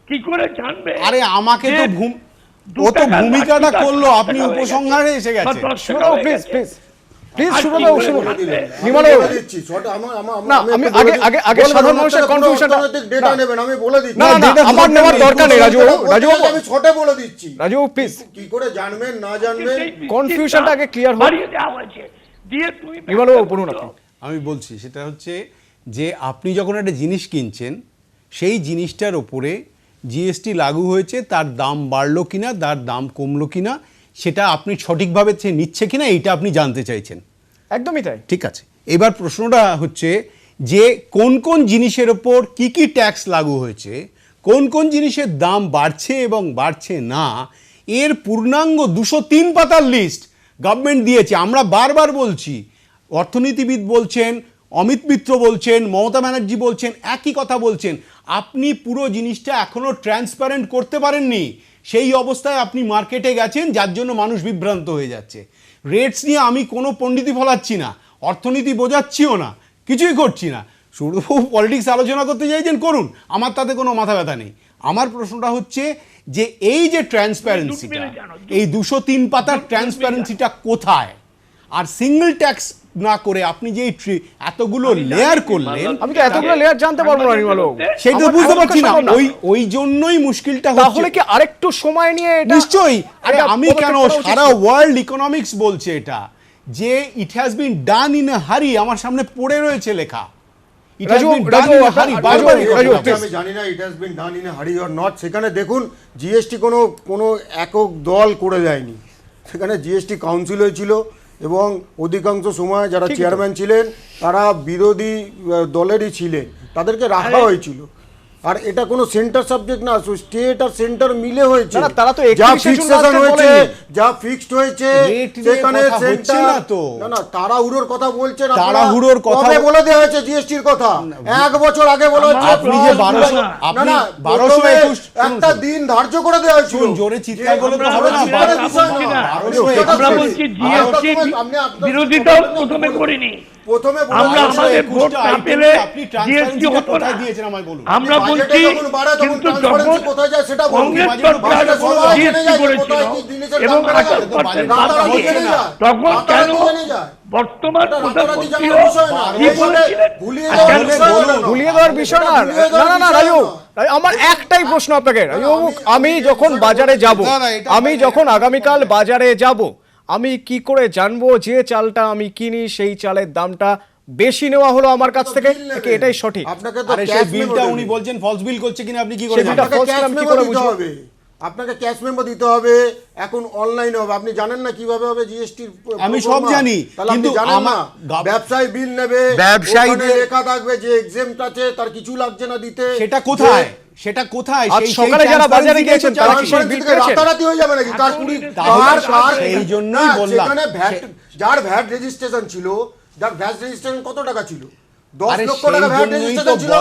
কি করে জানবে? আরে আমাকে তো ও তো ভূমিকাটা করলো, আপনি উপসংহারে এসে গেছেন। সুব্রতবাবু প্লিজ প্লিজ প্লিজ সুব্রতবাবু শুনুন। নির্মলবাবু না, আমি আগে সাধারণ মানুষের কনফিউশনটা ডেটা নেবেন, আমি বলে দিচ্ছি। না না আমার নেওয়ার দরকার নেই রাজুবাবু। আমি ছোটে বলে দিচ্ছি রাজুবাবু প্লিজ। কি করে জানবেন না জানবেন কনফিউশনটা আগে ক্লিয়ার হোক। নির্মলবাবু বলুন আপনি। আমি বলছি সেটা হচ্ছে যে আপনি যখন একটা জিনিস কিনছেন সেই জিনিসটার ওপরে জিএসটি লাগু হয়েছে, তার দাম বাড়লো কিনা, তার দাম কমলো কিনা, সেটা আপনি সঠিকভাবে নিচ্ছে কিনা এইটা আপনি জানতে চাইছেন। একদমই তাই। ঠিক আছে, এবার প্রশ্নটা হচ্ছে যে কোন কোন জিনিসের ওপর কি কি ট্যাক্স লাগু হয়েছে, কোন কোন জিনিসের দাম বাড়ছে এবং বাড়ছে না, এর পূর্ণাঙ্গ 203 পাতার লিস্ট গভর্নমেন্ট দিয়েছে। আমরা বারবার বলছি, অর্থনীতিবিদ বলছেন, অমিত মিত্র বলছেন, মমতা ব্যানার্জি বলছেন, একই কথা বলছেন। আপনি পুরো জিনিসটা এখনও ট্রান্সপারেন্ট করতে পারেননি, সেই অবস্থায় আপনি মার্কেটে গেছেন, যার জন্য মানুষ বিভ্রান্ত হয়ে যাচ্ছে। রেটস নিয়ে আমি কোনো পণ্ডিতি ফলাচ্ছি না, অর্থনীতি বোঝাচ্ছিও না, কিছুই করছি না। শুধু পলিটিক্স আলোচনা করতে চাইছেন করুন, আমার তাতে কোনো মাথা ব্যথা নেই। আমার প্রশ্নটা হচ্ছে যে এই যে ট্রান্সপারেন্সিটা, এই 203 পাতার ট্রান্সপারেন্সিটা কোথায়? আর সিঙ্গেল ট্যাক্স না করে আপনি যে এতগুলো লেয়ার করলেন, আমি তো এতগুলো লেয়ার জানতে পারবো না নির্মলবাবু, সেটা বুঝতে পারছি না। ওই জন্যই মুশকিলটা হচ্ছে। তাহলে কি আরেকটু সময় নিয়ে এটা নিশ্চয়ই। আরে আমি কেন, সারা ওয়ার্ল্ড ইকোনমিক্স বলছে এটা, যে it has been done in a হারি। আমার সামনে পড়ে রয়েছে লেখা, আমি জানি না it has been done in a হারি অর নট। সেখানে দেখুন জিএসটি কোনো একক দল করে দেয়নি, সেখানে জিএসটি কাউন্সিল হয়েছিল এবং অধিকাংশ সময় যারা চেয়ারম্যান ছিলেন তারা বিরোধী দলেরই ছিলেন, তাদেরকে রাখা হয়েছিল। আর এটা কোনো সেন্টার সাবজেক্ট না, স্টেট আর সেন্টার মিলে হয়েছে। তারা তো যা ফিক্সেশন হয়েছে, যা ফিক্সড হয়েছে সেখানে সেন্টার না তাড়াহুড়োর কথা বলছেন। তাড়াহুড়োর কথা বলে দেওয়া হয়েছে জিএসটির কথা 1 বছর আগে বলা হয়েছে। আপনি যে 1221 একটা দিন ধার্য করে দেওয়া হয়েছিল। জোরে চিৎকার করলে তো হবে না। আমরা বলছি জিএসটি বিরোধিতা প্রথমে করিনি, আমরা আমাদের ভোট না পেলে জিএসটি হতো না। আমরা বলছি কিন্তু যখন কংগ্রেস সরকার জিএসটি করেছিল এবং 28% তখন কেন বর্তমান প্রধানমন্ত্রীও কি বলেছিলেন? ভুলিয়ে দেওয়ার বিষয় না। না না রাজু, আমার একটাই প্রশ্ন আপনাকে। আমি যখন বাজারে যাব, আমি যখন আগামীকাল বাজারে যাব, আমি কি করে জানবো যে চালটা আমি কিনি সেই চালের দামটা বেশি নেওয়া হলো আমার কাছ থেকে, এটাই সঠিক? আপনাকে তো সেই বিলটা উনি বলছেন ফলস বিল করছে কিনা, আপনি কি করে জানবেন? আপনাকে ক্যাশ মেমো দিতে হবে, এখন অনলাইনে হবে। আপনি জানেন না কিভাবে হবে জিএসটি? আমি সব জানি, কিন্তু ব্যবসায়ী বিল নেবে, ব্যবসায়ী লেখা থাকবে যে এক্সেম্পট আছে, তার কিছু লাগছে না দিতে। সেটা কোথায়? সেটা কোথায়? আজ সকালে যারা বাজারে গিয়েছেন তারা কি সেই বিল পেয়েছেন? রাতারাতি হয়ে যাবে নাকি? তার এই জন্যই বললাম, সেখানে যার ভ্যাট রেজিস্ট্রেশন ছিল, যার ভ্যাট রেজিস্ট্রেশন কত টাকা ছিল? 10 লক্ষ টাকা ভ্যাট রেজিস্ট্রেশন ছিল।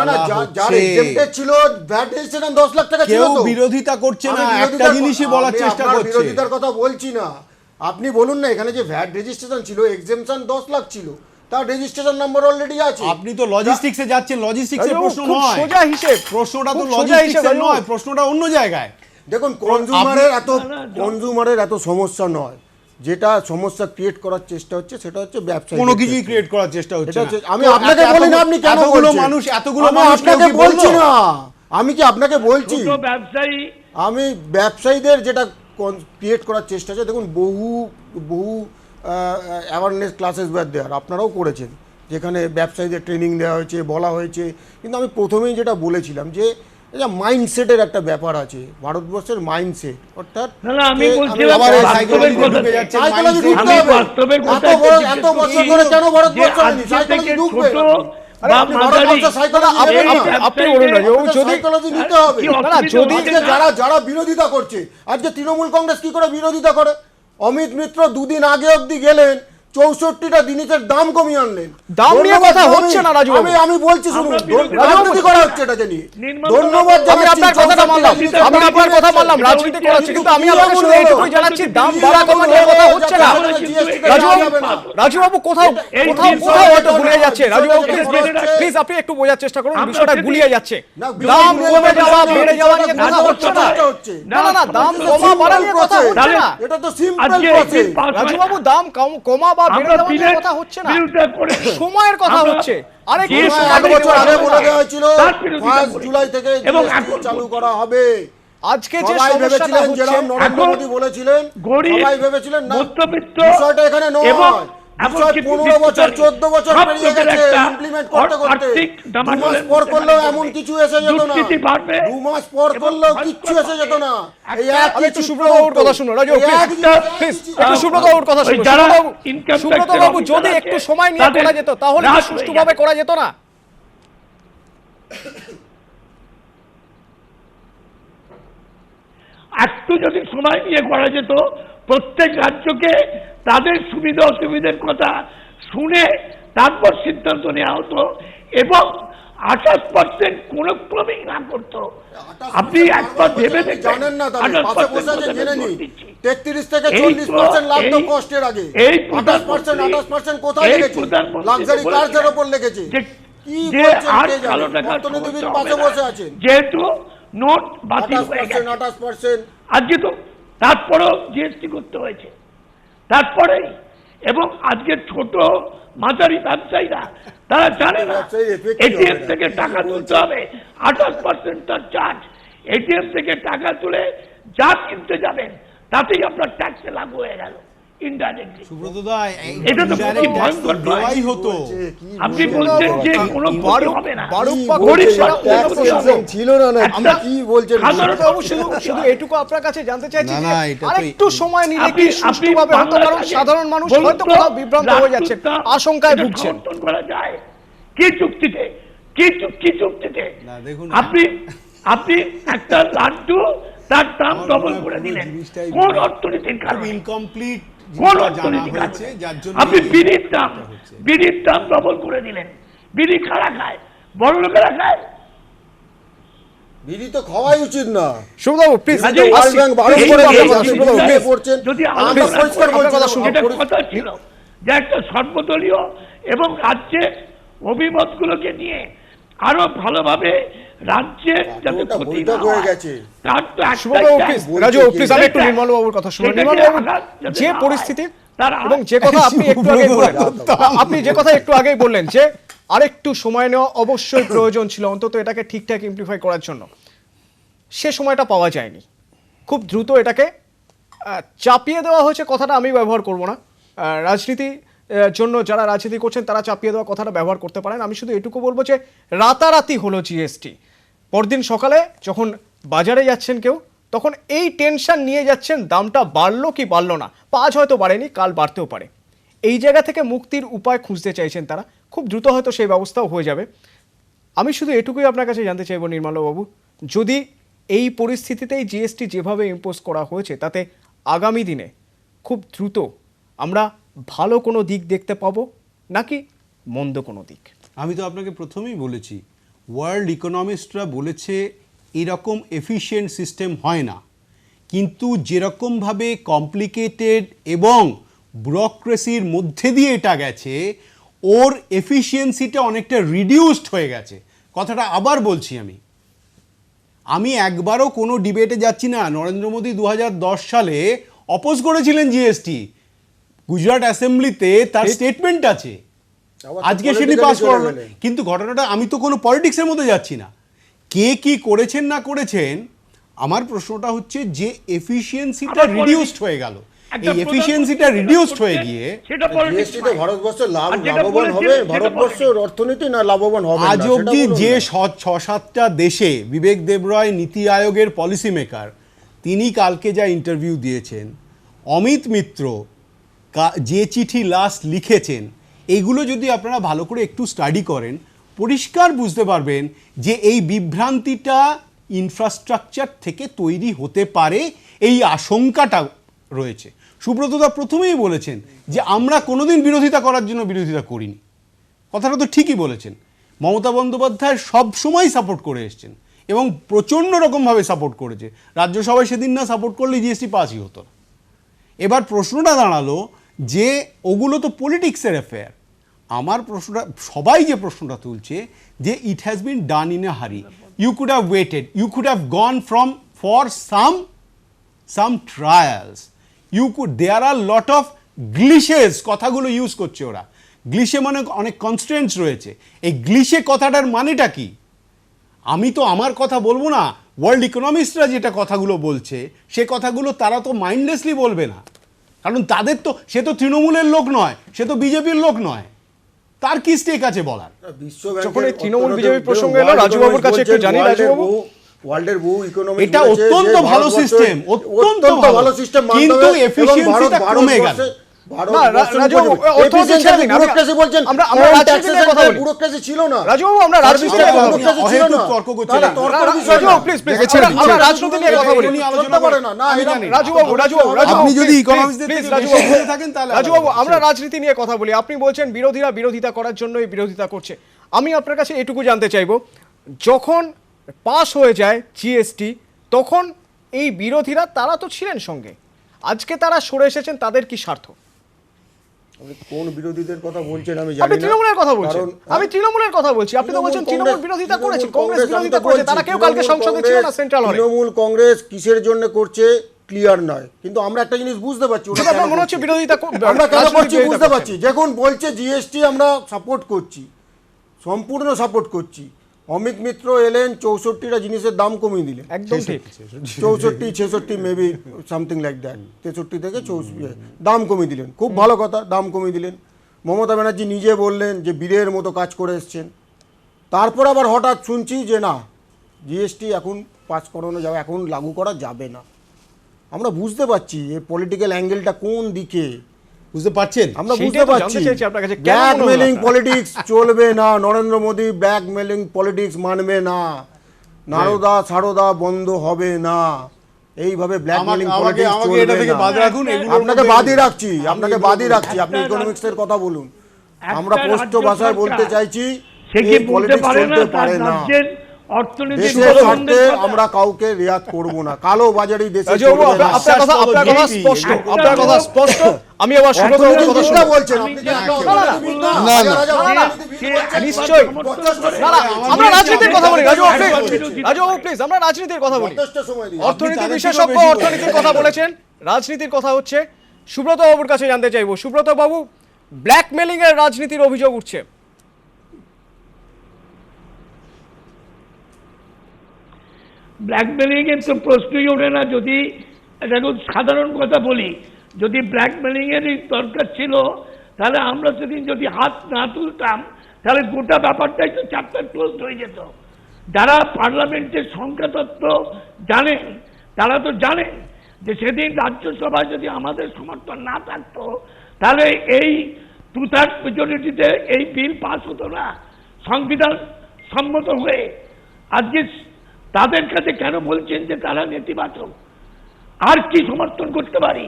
না যার এক্সেম্পটেড ছিল ভ্যাট রেজিস্ট্রেশন 10 লাখ টাকা ছিল। কেউ বিরোধিতা করছে না, একটা জিনিসই বলার চেষ্টা করছে। বিরোধিতার কথা বলছি না, আপনি বলুন না এখানে যে ভ্যাট রেজিস্ট্রেশন ছিল, এক্সেমশন 10 লাখ ছিল, তার রেজিস্ট্রেশন নাম্বার অলরেডি আছে। আপনি তো লজিস্টিক্সে যাচ্ছেন, লজিস্টিক্সের প্রশ্ন খুব নয়, সোজা হিসেব, প্রশ্নটা তো খুব সোজা হিসেব, লজিস্টিক্সের নয়, প্রশ্নটা অন্য জায়গায়। দেখুন কনজিউমারের এত সমস্যা নয়, যেটা সমস্যা ক্রিয়েট করার চেষ্টা হচ্ছে সেটা হচ্ছে ব্যবসা। কোনো কিছুই ক্রিয়েট করার চেষ্টা হচ্ছে না। আমি আপনাকে বলি না, আপনি কেন বলছেন? এতগুলো আমি মানুষ আপনাকে কেউ কি বলছি বললো? না, আমি কি আপনাকে বলছি ব্যবসায়ী, আমি ব্যবসায়ীদের যেটা ক্রিয়েট করার চেষ্টা হচ্ছে। দেখুন বহু অ্যাওয়ারনেস ক্লাসেস দেওয়ার আপনারাও করেছেন, যেখানে ব্যবসায়ীদের ট্রেনিং দেওয়া হয়েছে, বলা হয়েছে। কিন্তু আমি প্রথমেই যেটা বলেছিলাম যে এটা মাইন্ডসেটের একটা ব্যাপার আছে, ভারতবর্ষের মাইন্ডসেট। অর্থাৎ আমি বলছিলাম সাইকোলজি ঢুকতে হবে। এত বছর ধরে কেন ভারতবর্ষ হয়নি? সাইকোলজি ঢুকবে। যারা বিরোধিতা করছে, আজকে তৃণমূল কংগ্রেস কি করে বিরোধিতা করে? অমিত মিত্র দুদিন আগে অব্দি গেলেন, 64টা জিনিসের দাম কমিয়ে আনলেন। দাম নিয়ে কথা হচ্ছে না রাজু, আমি বলছি শুনুন, রাজনীতি করা হচ্ছে এটা জানি। ধন্যবাদ, আমি আপনার কথাটা মানলাম, আমি আপনার কথা মানলাম, রাজনীতি করা হচ্ছে, কিন্তু আমি আপনাকে শুধু এইটুকুই জানাচ্ছি দাম বাড়া কমা নিয়ে কথা হচ্ছে না। রাজুবাবু কোথাও হয়তো গুলিয়ে যাচ্ছে। রাজুবাবু প্লিজ আপনি একটু বোঝার চেষ্টা করুন, বিষয়টা গুলিয়ে যাচ্ছে। দাম কমে যাওয়া বেড়ে যাওয়া নিয়ে কথা হচ্ছে না। না, দাম কমা বাড়া নিয়ে কথা হচ্ছে না। এটা তো সিম্পল প্রসেস। রাজুবাবু দাম কমা বা বেড়ে যাওয়া নিয়ে কথা হচ্ছে না, সময়ের কথা হচ্ছে। আরেক বছর আগে বলে দেওয়া হয়েছিল 5 জুলাই থেকে জিএসটি চালু করা হবে। আজকে যে সবাই ভেবেছিলেন, যেরকম নরেন্দ্র মোদী বলেছিলেন, সবাই ভেবেছিলেন না, বিষয়টা এখানে নয়। 15 বছর 14 বছর পেরিয়ে গেছে ইমপ্লিমেন্ট করতে করতে। 2 মাস পর করলেও এমন কিছু এসে যেত না, 2 মাস পর করলেও কিচ্ছু এসে যেত না। এই একটু সুব্রতবাবুর কথা শুনো রাজু, প্লিজ একটু সুব্রতবাবুর কথা শুনো। সুব্রতবাবু যদি একটু সময় নিয়ে করা যেত তাহলে কি সুষ্ঠুভাবে করা যেত না? একটু যদি সময় নিয়ে করা যেত, প্রত্যেক রাজ্যকে তাদের সুবিধা অসুবিধার কথা শুনে তারপর সিদ্ধান্ত নেওয়া হতো, এবং 28% কোনো ক্রমেই না করতো। আপনি একবার ভেবে দেখেন, জানেন না, তাহলে পাশে বসে আছে জেনে নিন, 33 থেকে 40% লাভ তো কষ্টের আগে। 28% কোথায় লেগেছে? লাক্সারি কার্সের উপর লেগেছে। কি বলছেন কে জানে? অর্থনীতিবিদ পাশে বসে আছেন। যেহেতু নোট বাতিল হয়ে গেছে 28% আজকে, তো তারপরেও জিএসটি করতে হয়েছে, তারপরেই। এবং আজকে ছোট মাঝারি ব্যবসায়ীরা তারা জানে না এটিএম থেকে টাকা তুলতে হবে, 28% তার চার্জ। এটিএম থেকে টাকা তুলে যা কিনতে যাবেন তাতেই আপনার ট্যাক্সে লাগু হয়ে গেল ইনডাইরেক্টলি। এটা তো ভয়ঙ্কর দেওয়াই হতো। আপনি বলছেন যে কোনো হবে না, ছিল না, আমরা কি বলছেন? শুধু এটুকু আপনার কাছে জানতে চাইছি যে আরেকটু সময় নিলে কি সুষ্ঠুভাবে হতো? কারণ সাধারণ মানুষ হয়তো কোথাও বিভ্রান্ত হয়ে যাচ্ছে, আশঙ্কায় ভুগছেন। করা যায় কি চুক্তিতে? কি চুক্তিতে? আপনি একটা লাড্ডু তার দাম ডবল করে দিলেন, কোন অর্থনীতির কারণে? ইনকমপ্লিট কোন অর্থনীতির কারণে? আপনি বিড়ির দাম ডবল করে দিলেন। বিড়ি খাড়া খায়, বড় লোকেরা খায়। বিড়ি তো খাওয়াই উচিত না। সুব্রতবাবু প্লিজ, ওয়ার্ল্ড ব্যাংক বারণ করে দিয়েছে, যদি কথা ছিল যে একটা সর্বদলীয় এবং রাজ্যের অভিমতগুলোকে নিয়ে আরো ভালোভাবে রাজ্যের যাতে ক্ষতি না হয় তার তো রাজু প্লিজ আমি একটু নির্মল বাবুর কথা শুনুন। নির্মল বাবু, যে পরিস্থিতি এবং যে কথা আপনি একটু আগে বললেন, আপনি যে কথা একটু আগেই বললেন যে আরেকটু সময় নেওয়া অবশ্যই প্রয়োজন ছিল অন্তত এটাকে ঠিকঠাক ইমপ্লিফাই করার জন্য, সে সময়টা পাওয়া যায়নি। খুব দ্রুত এটাকে চাপিয়ে দেওয়া হয়েছে, কথাটা আমি ব্যবহার করব না। রাজনীতি জন্য যারা রাজনীতি করছেন তারা চাপিয়ে দেওয়া কথাটা ব্যবহার করতে পারেন। আমি শুধু এটুকু বলবো যে রাতারাতি হলো জিএসটি। পরদিন সকালে যখন বাজারে যাচ্ছেন কেউ, তখন এই টেনশন নিয়ে যাচ্ছেন দামটা বাড়লো কি বাড়লো না। আজ হয়তো বাড়েনি, কাল বাড়তেও পারে। এই জায়গা থেকে মুক্তির উপায় খুঁজতে চাইছেন তারা, খুব দ্রুত হয়তো সেই ব্যবস্থাও হয়ে যাবে। আমি শুধু এটুকুই আপনার কাছে জানতে চাইব নির্মলবাবু, যদি এই পরিস্থিতিতেই জিএসটি যেভাবে ইম্পোজ করা হয়েছে তাতে আগামী দিনে খুব দ্রুত আমরা ভালো কোনো দিক দেখতে পাবো নাকি মন্দ কোনো দিক? আমি তো আপনাকে প্রথমেই বলেছি, ওয়ার্ল্ড ইকোনমিস্টরা বলেছে এরকম এফিশিয়েন্ট সিস্টেম হয় না, কিন্তু যেরকমভাবে কমপ্লিকেটেড এবং ব্যুরোক্রেসির মধ্যে দিয়ে এটা গেছে, ওর এফিসিয়েন্সিটা অনেকটা রিডিউসড হয়ে গেছে। কথাটা আবার বলছি, আমি একবারও কোনো ডিবেটে যাচ্ছি না। নরেন্দ্র মোদী 2010 সালে অপোজ করেছিলেন জিএসটি, গুজরাট অ্যাসেম্বলিতে তার স্টেটমেন্ট আছে, আজকে সেটি পাস করানো। কিন্তু ঘটনাটা, আমি তো কোনো পলিটিক্সের মধ্যে যাচ্ছি না, কে কি করেছেন না করেছেন। আমার প্রশ্নটা হচ্ছে যে এফিসিয়েন্সিটা রিডিউসড হয়ে গেল, এই এফিসিয়েন্সিটা রিডিউসড হয়ে গিয়ে জিএসটিতে ভারতবর্ষের লাভবান হবে, ভারতবর্ষের অর্থনীতি না লাভবান হবে? আজ অবধি যে 6-7টা দেশে বিবেক দেবরায় নীতি আয়োগের পলিসি মেকার, তিনি কালকে যা ইন্টারভিউ দিয়েছেন, অমিত মিত্র যে চিঠি লাস্ট লিখেছেন, এইগুলো যদি আপনারা ভালো করে একটু স্টাডি করেন, পরিষ্কার বুঝতে পারবেন যে এই বিভ্রান্তিটা ইনফ্রাস্ট্রাকচার থেকে তৈরি হতে পারে, এই আশঙ্কাটা রয়েছে। সুব্রতদা প্রথমেই বলেছেন যে আমরা কোনোদিন বিরোধিতা করার জন্য বিরোধিতা করিনি, কথাটা তো ঠিকই বলেছেন। মমতা বন্দ্যোপাধ্যায় সবসময় সাপোর্ট করে এসছেন এবং প্রচণ্ড রকমভাবে সাপোর্ট করেছে। রাজ্যসভায় সেদিন না সাপোর্ট করলে জিএসটি পাসই হতো না। এবার প্রশ্নটা দাঁড়ালো যে ওগুলো তো পলিটিক্সের অ্যাফেয়ার। আমার প্রশ্নটা, সবাই যে প্রশ্নটা তুলছে যে it has been done in a hurry, you could have waited, you could have gone for some trials, you could, there are lot of glitches, কথাগুলো ইউজ করছে ওরা। গ্লিশে মানে অনেক কনস্ট্রেন্টস রয়েছে। এই গ্লিশে কথাটার মানেটা কি? আমি তো আমার কথা বলবো না, ওয়ার্ল্ড ইকোনমিস্টরা যেটা কথাগুলো বলছে সে কথাগুলো তারা তো মাইন্ডলেসলি বলবে না, কারণ তাদের তো, সে তো তৃণমূলের লোক নয়, সে তো বিজেপির লোক নয়, তার কি স্টেক আছে বলার? যখন এই তৃণমূল বিজেপি প্রসঙ্গ এলো, রাজুবাবুর কাছে একটু জানি। রাজুবাবু, ওয়ার্ল্ডের বহু ইকোনমিক, এটা অত্যন্ত ভালো সিস্টেম, অত্যন্ত ভালো সিস্টেম, কিন্তু এফিসিয়েন্সিটা কমে গেল। আপনি যদি রাজুবাবু, আমরা রাজনীতি নিয়ে কথা বলি, আপনি বলছেন বিরোধীরা বিরোধিতা করার জন্যই বিরোধিতা করছে। আমি আপনার কাছে এটুকু জানতে চাইবো, যখন পাস হয়ে যায় জিএসটি, তখন এই বিরোধীরা তারা তো ছিলেন সঙ্গে, আজকে তারা সরে এসেছেন, তাদের কি স্বার্থ? কোন বিরোধীদের কথা বলছেন আমি জানি না। আপনি তৃণমূলের কথা বলছেন, আমি তৃণমূলের কথা বলছি, আপনি তো বলছেন তৃণমূল বিরোধিতা করেছে, কংগ্রেস বিরোধিতা করেছে, তারা কেউ কালকে সংসদে ছিল না সেন্ট্রাল হলে। তৃণমূল কংগ্রেস কিসের জন্য করছে ক্লিয়ার নয়, কিন্তু আমরা একটা জিনিস বুঝতে পারছি, আপনার মনে হচ্ছে বিরোধিতা আমরা কেন করছি বুঝতে পারছি। যখন বলছে জিএসটি আমরা সাপোর্ট করছি, সম্পূর্ণ সাপোর্ট করছি, অমিত মিত্র এলেন 64টা জিনিসের দাম কমিয়ে দিলেন, একদম ঠিক, 64 66 মেবি সামথিং লাইক দ্যাট, 63 থেকে 64 দাম কমিয়ে দিলেন, খুব ভালো কথা, দাম কমিয়ে দিলেন। মমতা ব্যানার্জি নিজে বললেন যে বীরের মতো কাজ করে এসছেন। তারপর আবার হঠাৎ শুনছি যে না, জিএসটি এখন পাস করানো যাবে, এখন লাগু করা যাবে না। আমরা বুঝতে পারছি এই পলিটিক্যাল অ্যাঙ্গেলটা কোন দিকে, বুঝতে পারছেন? আমরা বুঝতে পারছি ব্ল্যাকমেলিং পলিটিক্স চলবে না, নরেন্দ্র মোদী ব্ল্যাকমেলিং পলিটিক্স মানবে না, নারদা ছাড়দা বন্ধ হবে না, এইভাবে ব্ল্যাকমেলিং পলিটিক্স চলবে না। আপনাকে বাদই রাখছি, আপনাকে বাদই রাখছি, আপনি ইকোনমিক্সের কথা বলুন। আমরা স্পষ্ট ভাষায় বলতে চাইছি এই পলিটিক্স চলতে পারে না, দেশের স্বার্থে আমরা কাউকে রিয়াত করব না, কালো বাজারি দেশে চলবে না। আপনার কথা স্পষ্ট, আপনার কথা স্পষ্ট। আমি আবার সুব্রতবাবুর কথা শুনতে বলছেন, আপনি কি নিশ্চয়ই আমরা রাজনীতির কথা বলি। রাজুবাবু প্লিজ, আমরা রাজনীতির কথা বলি। অর্থনীতি বিশেষজ্ঞ অর্থনীতির কথা বলেছেন, রাজনীতির কথা হচ্ছে। সুব্রত বাবুর কাছে জানতে চাইবো, সুব্রত বাবু, ব্ল্যাকমেলিং এর রাজনীতির অভিযোগ উঠছে। ব্ল্যাকমেলিং এর তো প্রশ্নই ওঠে না। যদি দেখুন, সাধারণ কথা বলি, যদি ব্ল্যাকমেলিং এর দরকার ছিল, তাহলে আমরা সেদিন যদি হাত না তুলতাম, তাহলে গোটা ব্যাপারটাই তো চ্যাপ্টার ক্লোজ হয়ে যেত। যারা পার্লামেন্টের সংখ্যাতত্ত্ব জানেন, তারা তো জানেন যে সেদিন রাজ্যসভায় যদি আমাদের সমর্থন না থাকতো, তাহলে এই 2/3 মেজরিটিতে এই বিল পাস হতো না সংবিধান সম্মত হয়ে। আজকে তাদের কাছে কেন বলছেন যে তারা নেতিবাচক? আর কি সমর্থন করতে পারি?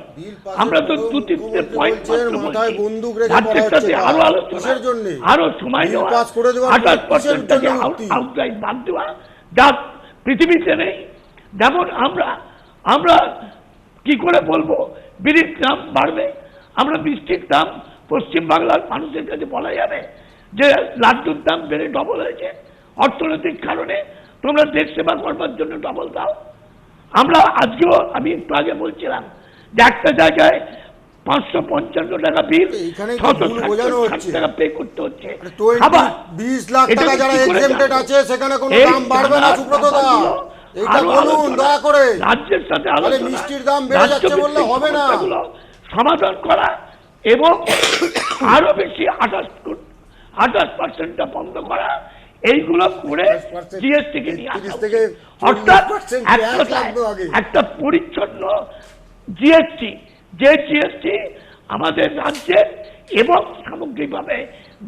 আমরা তো 2-3 পয়েন্ট আরো আলোচনা, আরো সময় দেওয়া, 28% আউটরাইট বাদ দেওয়া, যা পৃথিবীতে নেই। যেমন আমরা কি করে বলবো বিড়ির দাম বাড়বে, আমরা মিষ্টির দাম পশ্চিমবাংলার মানুষের কাছে বলা যাবে যে লাড্ডুর দাম বেড়ে ডবল হয়েছে অর্থনৈতিক কারণে, তোমরা দেশ সেবা করবার জন্য ডবল দাও? আমরা আজকেও, আমি একটু আগে বলছিলাম যে একটা জায়গায় 555 টাকা বিল, 660 টাকা পে করতে হচ্ছে। 20 লাখ টাকা যারা এক্সেম্পটেড আছে সেখানে কোনো দাম বাড়বে না সুব্রত দা, এটা বলুন দয়া করে। রাজ্যের সাথে আলোচনা, মিষ্টির দাম বেড়ে যাচ্ছে বললে হবে না। সমাধান করা এবং আরো বেশি 28% বন্ধ করা, এইগুলো করে জিএসটি কে নিয়ে আসা উচিত। অর্থাৎ একটা পরিচ্ছন্ন জিএসটি, যে জিএসটি আমাদের রাজ্যের এবং সামগ্রিকভাবে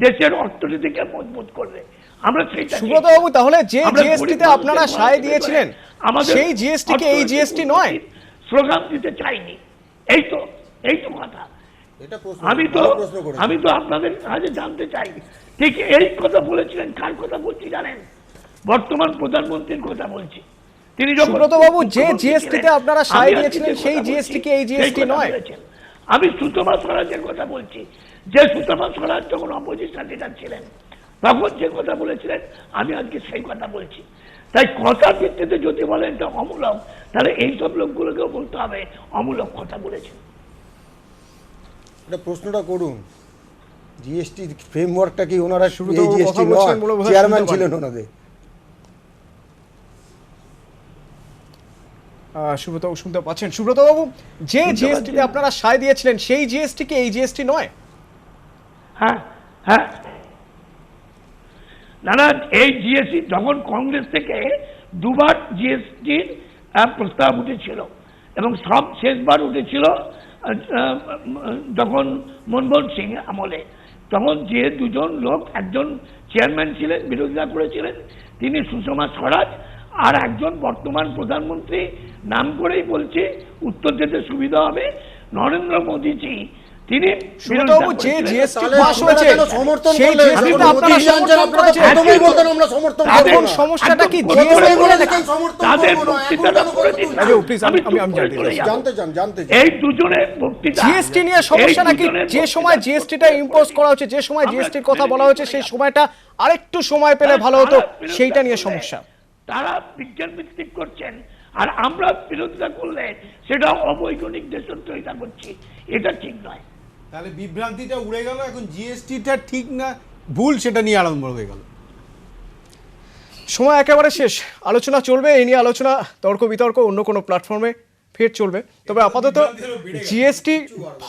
দেশের অর্থনীতিকে মজবুত করবে। আমরা সেইটা সুব্রত বাবু, তাহলে যে জিএসটিতে আপনারা সায় দিয়েছিলেন সেই জিএসটি কি এই জিএসটি নয়? স্লোগান দিতে চাইনি, এই তো কথা। আমি তো আপনাদের কাছে জানতে চাই, ঠিক এই কথা বলেছিলেন, কার কথা বলছি জানেন? বর্তমান প্রধানমন্ত্রীর কথা বলছি। তিনি সুব্রত বাবু, যে জিএসটিতে আপনারা সায় দিয়েছিলেন সেই জিএসটি কি এই জিএসটি নয়? আমি সুষমা স্বরাজের কথা বলছি। যে সুষমা স্বরাজ যখন অপোজিশন লিডার ছিলেন তখন যে কথা বলেছিলেন, আমি আজকে সেই কথা বলছি। তাই কথার ভিত্তিতে যদি বলেন এটা অমূলক, তাহলে এইসব লোকগুলোকেও বলতে হবে অমূলক কথা বলেছেন। এটা প্রশ্নটা করুন, জিএসটি ফ্রেমওয়ার্কটা কি ওনারা এই জিএসটি নয়, চেয়ারম্যান ছিলেন ওনাদের। সুব্রত বাবু শুনতে পাচ্ছেন? সুব্রত বাবু, যে জিএসটিতে আপনারা সায় দিয়েছিলেন সেই জিএসটি কি এই জিএসটি নয়? হ্যাঁ হ্যাঁ, না, এই জিএসটি যখন কংগ্রেস থেকে দুবার জিএসটির প্রস্তাব উঠেছিল এবং সব শেষবার উঠেছিল যখন মনমোহন সিং আমলে, তখন যে দুজন লোক, একজন চেয়ারম্যান ছিলেন, বিরোধিতা করেছিলেন, তিনি সুষমা স্বরাজ, আর একজন বর্তমান প্রধানমন্ত্রী, নাম করেই বলছে উত্তর দিতে সুবিধা হবে, নরেন্দ্র মোদীজি, তিনি এখন সমস্যাটা কি এই দুজনের জিএসটি নিয়ে সমস্যা নাকি? যে সময় জিএসটিটা ইম্পোজ করা হচ্ছে, যে সময় জিএসটির কথা বলা হচ্ছে, সেই সময়টা আরেকটু সময় পেলে ভালো হতো, সেইটা নিয়ে সমস্যা। তারা বিজ্ঞান ভিত্তিক করছেন আর আমরা বিরোধিতা করলে সেটা অবৈজ্ঞানিক দেশদ্রোহিতা করছি, এটা ঠিক নয়। তাহলে বিভ্রান্তিটা উড়ে গেল, এখন জিএসটিটা ঠিক না ভুল সেটা নিয়ে আরম্ভ হয়ে গেল। সময় একেবারে শেষ, আলোচনা চলবে, এই নিয়ে আলোচনা, তর্ক বিতর্ক অন্য কোনো প্ল্যাটফর্মে ফের চলবে। তবে আপাতত জিএসটি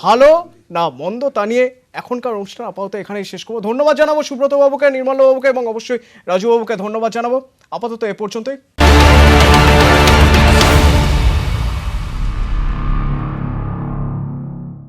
ভালো না মন্দ তা নিয়ে এখনকার অনুষ্ঠান আপাতত এখানেই শেষ করবো। ধন্যবাদ জানাবো সুব্রত বাবুকে, নির্মল বাবুকে এবং অবশ্যই রাজু বাবুকে ধন্যবাদ জানাবো। আপাতত এ পর্যন্তই।